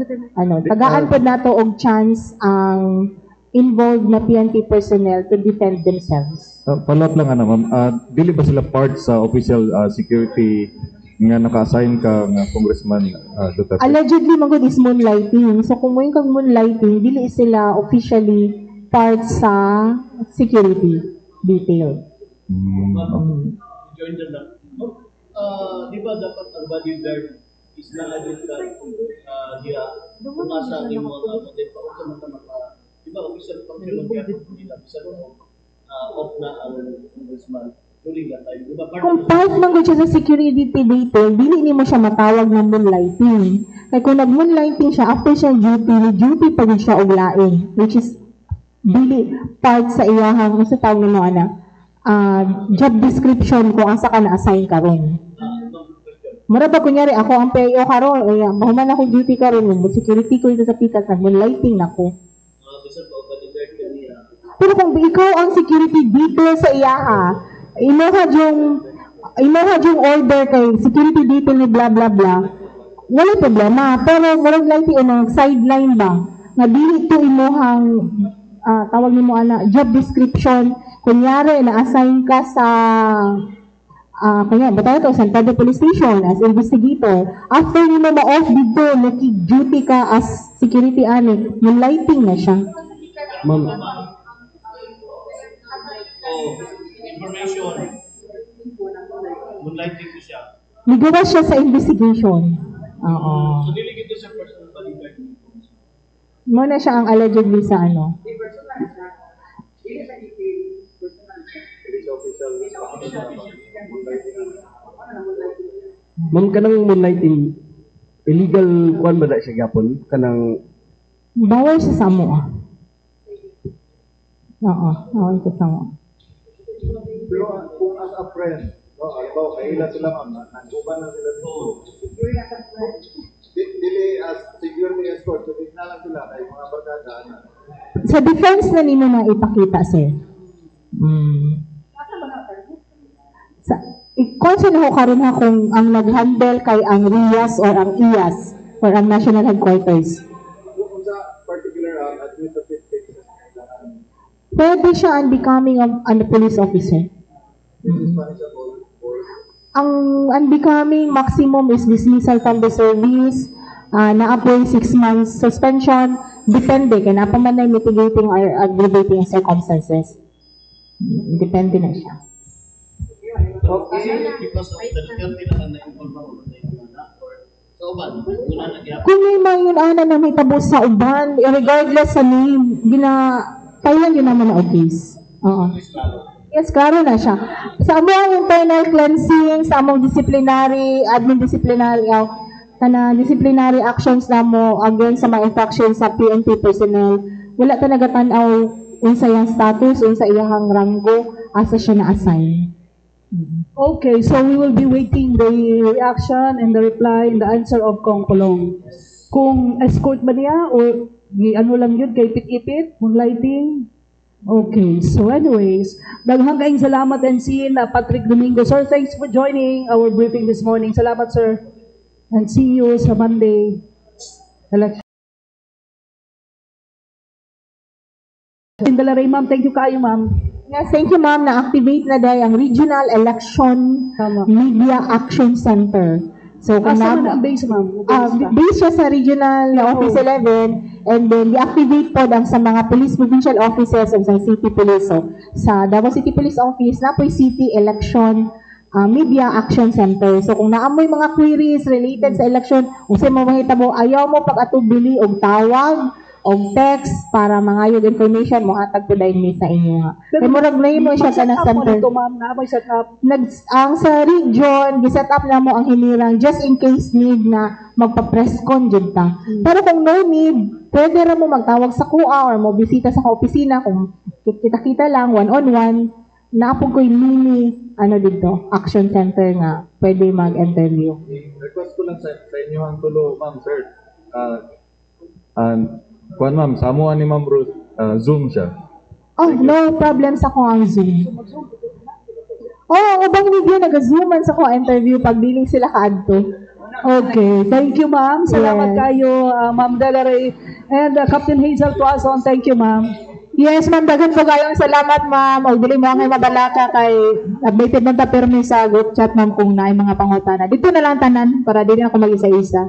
tagaan pod nato og chance ang involved na PNP personnel to defend themselves. Follow-up lang ma'am. Dili ba sila part sa official security nga naka-assign ka nga Congressman Duterte? Allegedly magud is moonlighting. So kung mo kang moonlighting, dili sila officially part sa security detail. Join them lang. Di ba dapat ang bodyguard is na-admit ka diya umasa ni mo model pa o sa maka di ba official function ng nila bisa off na ang congressman during that time. Di ba kung part man gud siya sa security detail, dili ni mo siya matawag ng moonlighting. Kaya kung nag-moonlighting siya, after siya duty pa gud siya og laing, which is dili part sa iyahang sa tawag mo job description kung asa ka na-assign karon. Mura ba kunyari ako ang PAO karon, mahuman ako duty karon, mo security ko dito sa pikas, nag-moonlighting nako. Pero kung ikaw ang security detail sa iyaha, imuha yung order kay security detail ni blah blah blah, wala problema. Pero murag lighting sideline ba? Nga dili to imuhang tawag nimo job description. Kunyari na-assign ka sa bataw to San Pedro Police Station as investigator. After nimo ma-off dito, naki-duty ka as security moonlighting na siya. Ma'am, information. Moonlighting ko siya. Ligawas siya sa investigation. Oo. So dili gito siya personal bodyguard. Mo na siya ang allegedly sa Ma'am, kanang moonlighting illegal kuan ba siya gyapon kanang bawal siya sa amo. Oo, ito sa mo. Pero kung as a friend, no, halimbawa, kaila sila ma'am, nag-uban na sila dito. Dili as security escort, so na lang sila kay mga barkada. Sa defense na nimo na ipakita, sir. Kung sino ko karon ha kung ang nag-handle kay ang RIAS or ang IAS or ang National Headquarters. Kung sa particular administrative cases, Pwede siya unbecoming of a police officer. Ang unbecoming maximum is dismissal from the service, na-apply 6 months suspension, depende, kaya napaman na mitigating or aggravating circumstances. Depende na siya. So, is it because of the Duterte naman na involved ako na yung anak or sa uban? Una nagyapon? Kung may mga yun ana na may tabos sa uban, regardless sa name, kailan yun naman na case. Oo. Yes, klaro na siya. Sa among internal cleansing, sa among disciplinary, disciplinary actions na mo against sa mga infractions sa PNP personnel, wala talaga tanaw unsa iyang status, unsa iyang ranggo, asa siya na-assign. Okay, so we will be waiting the reaction and the reply and the answer of Kong Kulong. Kung escort ba niya o ano lang yun, kay ipit-ipit, moonlighting? Okay, so anyways, daghang kaayong salamat and see Patrick Domingo. Sir, thanks for joining our briefing this morning. Salamat, sir. And see you sa Monday election. Dalaray, ma'am. Thank you kayo, ma'am. Yes, thank you ma'am. Na-activate na dahil ang Regional Election Media Action Center. So, kung saan ang base, ma'am? Base siya sa Regional Office 11 and then i-activate po sa mga police provincial offices o sa City Police. So, sa Davao City Police Office, na po City Election Media Action Center. So, kung naamoy mga queries related sa election, kung mo mahitabo, ayaw mo pag-atubili o tawag, o text para mangayod information mo hatag po dahil sa inyo. Pero murag na mo siya sa center. Ang sa region, giset up na mo ang hinirang just in case need na magpa-press con jud ta. Pero kung no need, pwede ra mo magtawag sa kuha or mo bisita sa opisina kung kita-kita lang one-on-one. Naapog ko'y mini dito, action center nga pwede mag-interview. Request ko lang sa inyo ang tulo, ma'am, sir. Kuan ma'am, samuan ni Ma'am Ruth, Zoom siya. Oh, no problem sa ko ang Zoom. Ubang video nag-Zooman sa ko interview pag diling sila kaadto. Okay, thank you ma'am. Salamat kayo, Ma'am Delaray and Captain Hazel Tuason. Thank you ma'am. Yes, ma'am, dagan po kayong salamat, ma'am. O, dili mo ngay mabalaka kay updated man ta permi sa group chat, ma'am, kung naay mga pangutana. Dito na lang tanan para dili ako mag-isa-isa.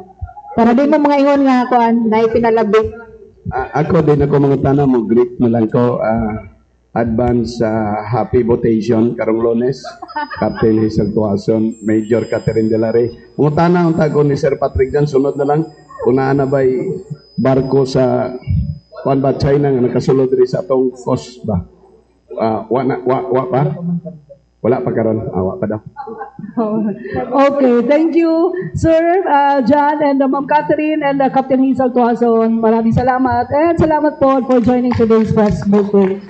Para di mo mga ingon nga kuan naay pinalabi. Ako din ako mga tanong mo, greet mo lang ko, advance happy votation karong Lunes, Captain Hazel Tuason, Major Catherine Delaray. Mga tanong ang tago ni Sir Patrick Jan, sunod na lang, kung naan ba'y barko sa kuan ba China nga nakasulod rin sa atong coast ba? Wala pa karon, awa pa daw. Okay, thank you, Sir John and Ma'am Catherine and Captain Hazel Tuason. Maraming salamat and salamat po for joining today's press briefing.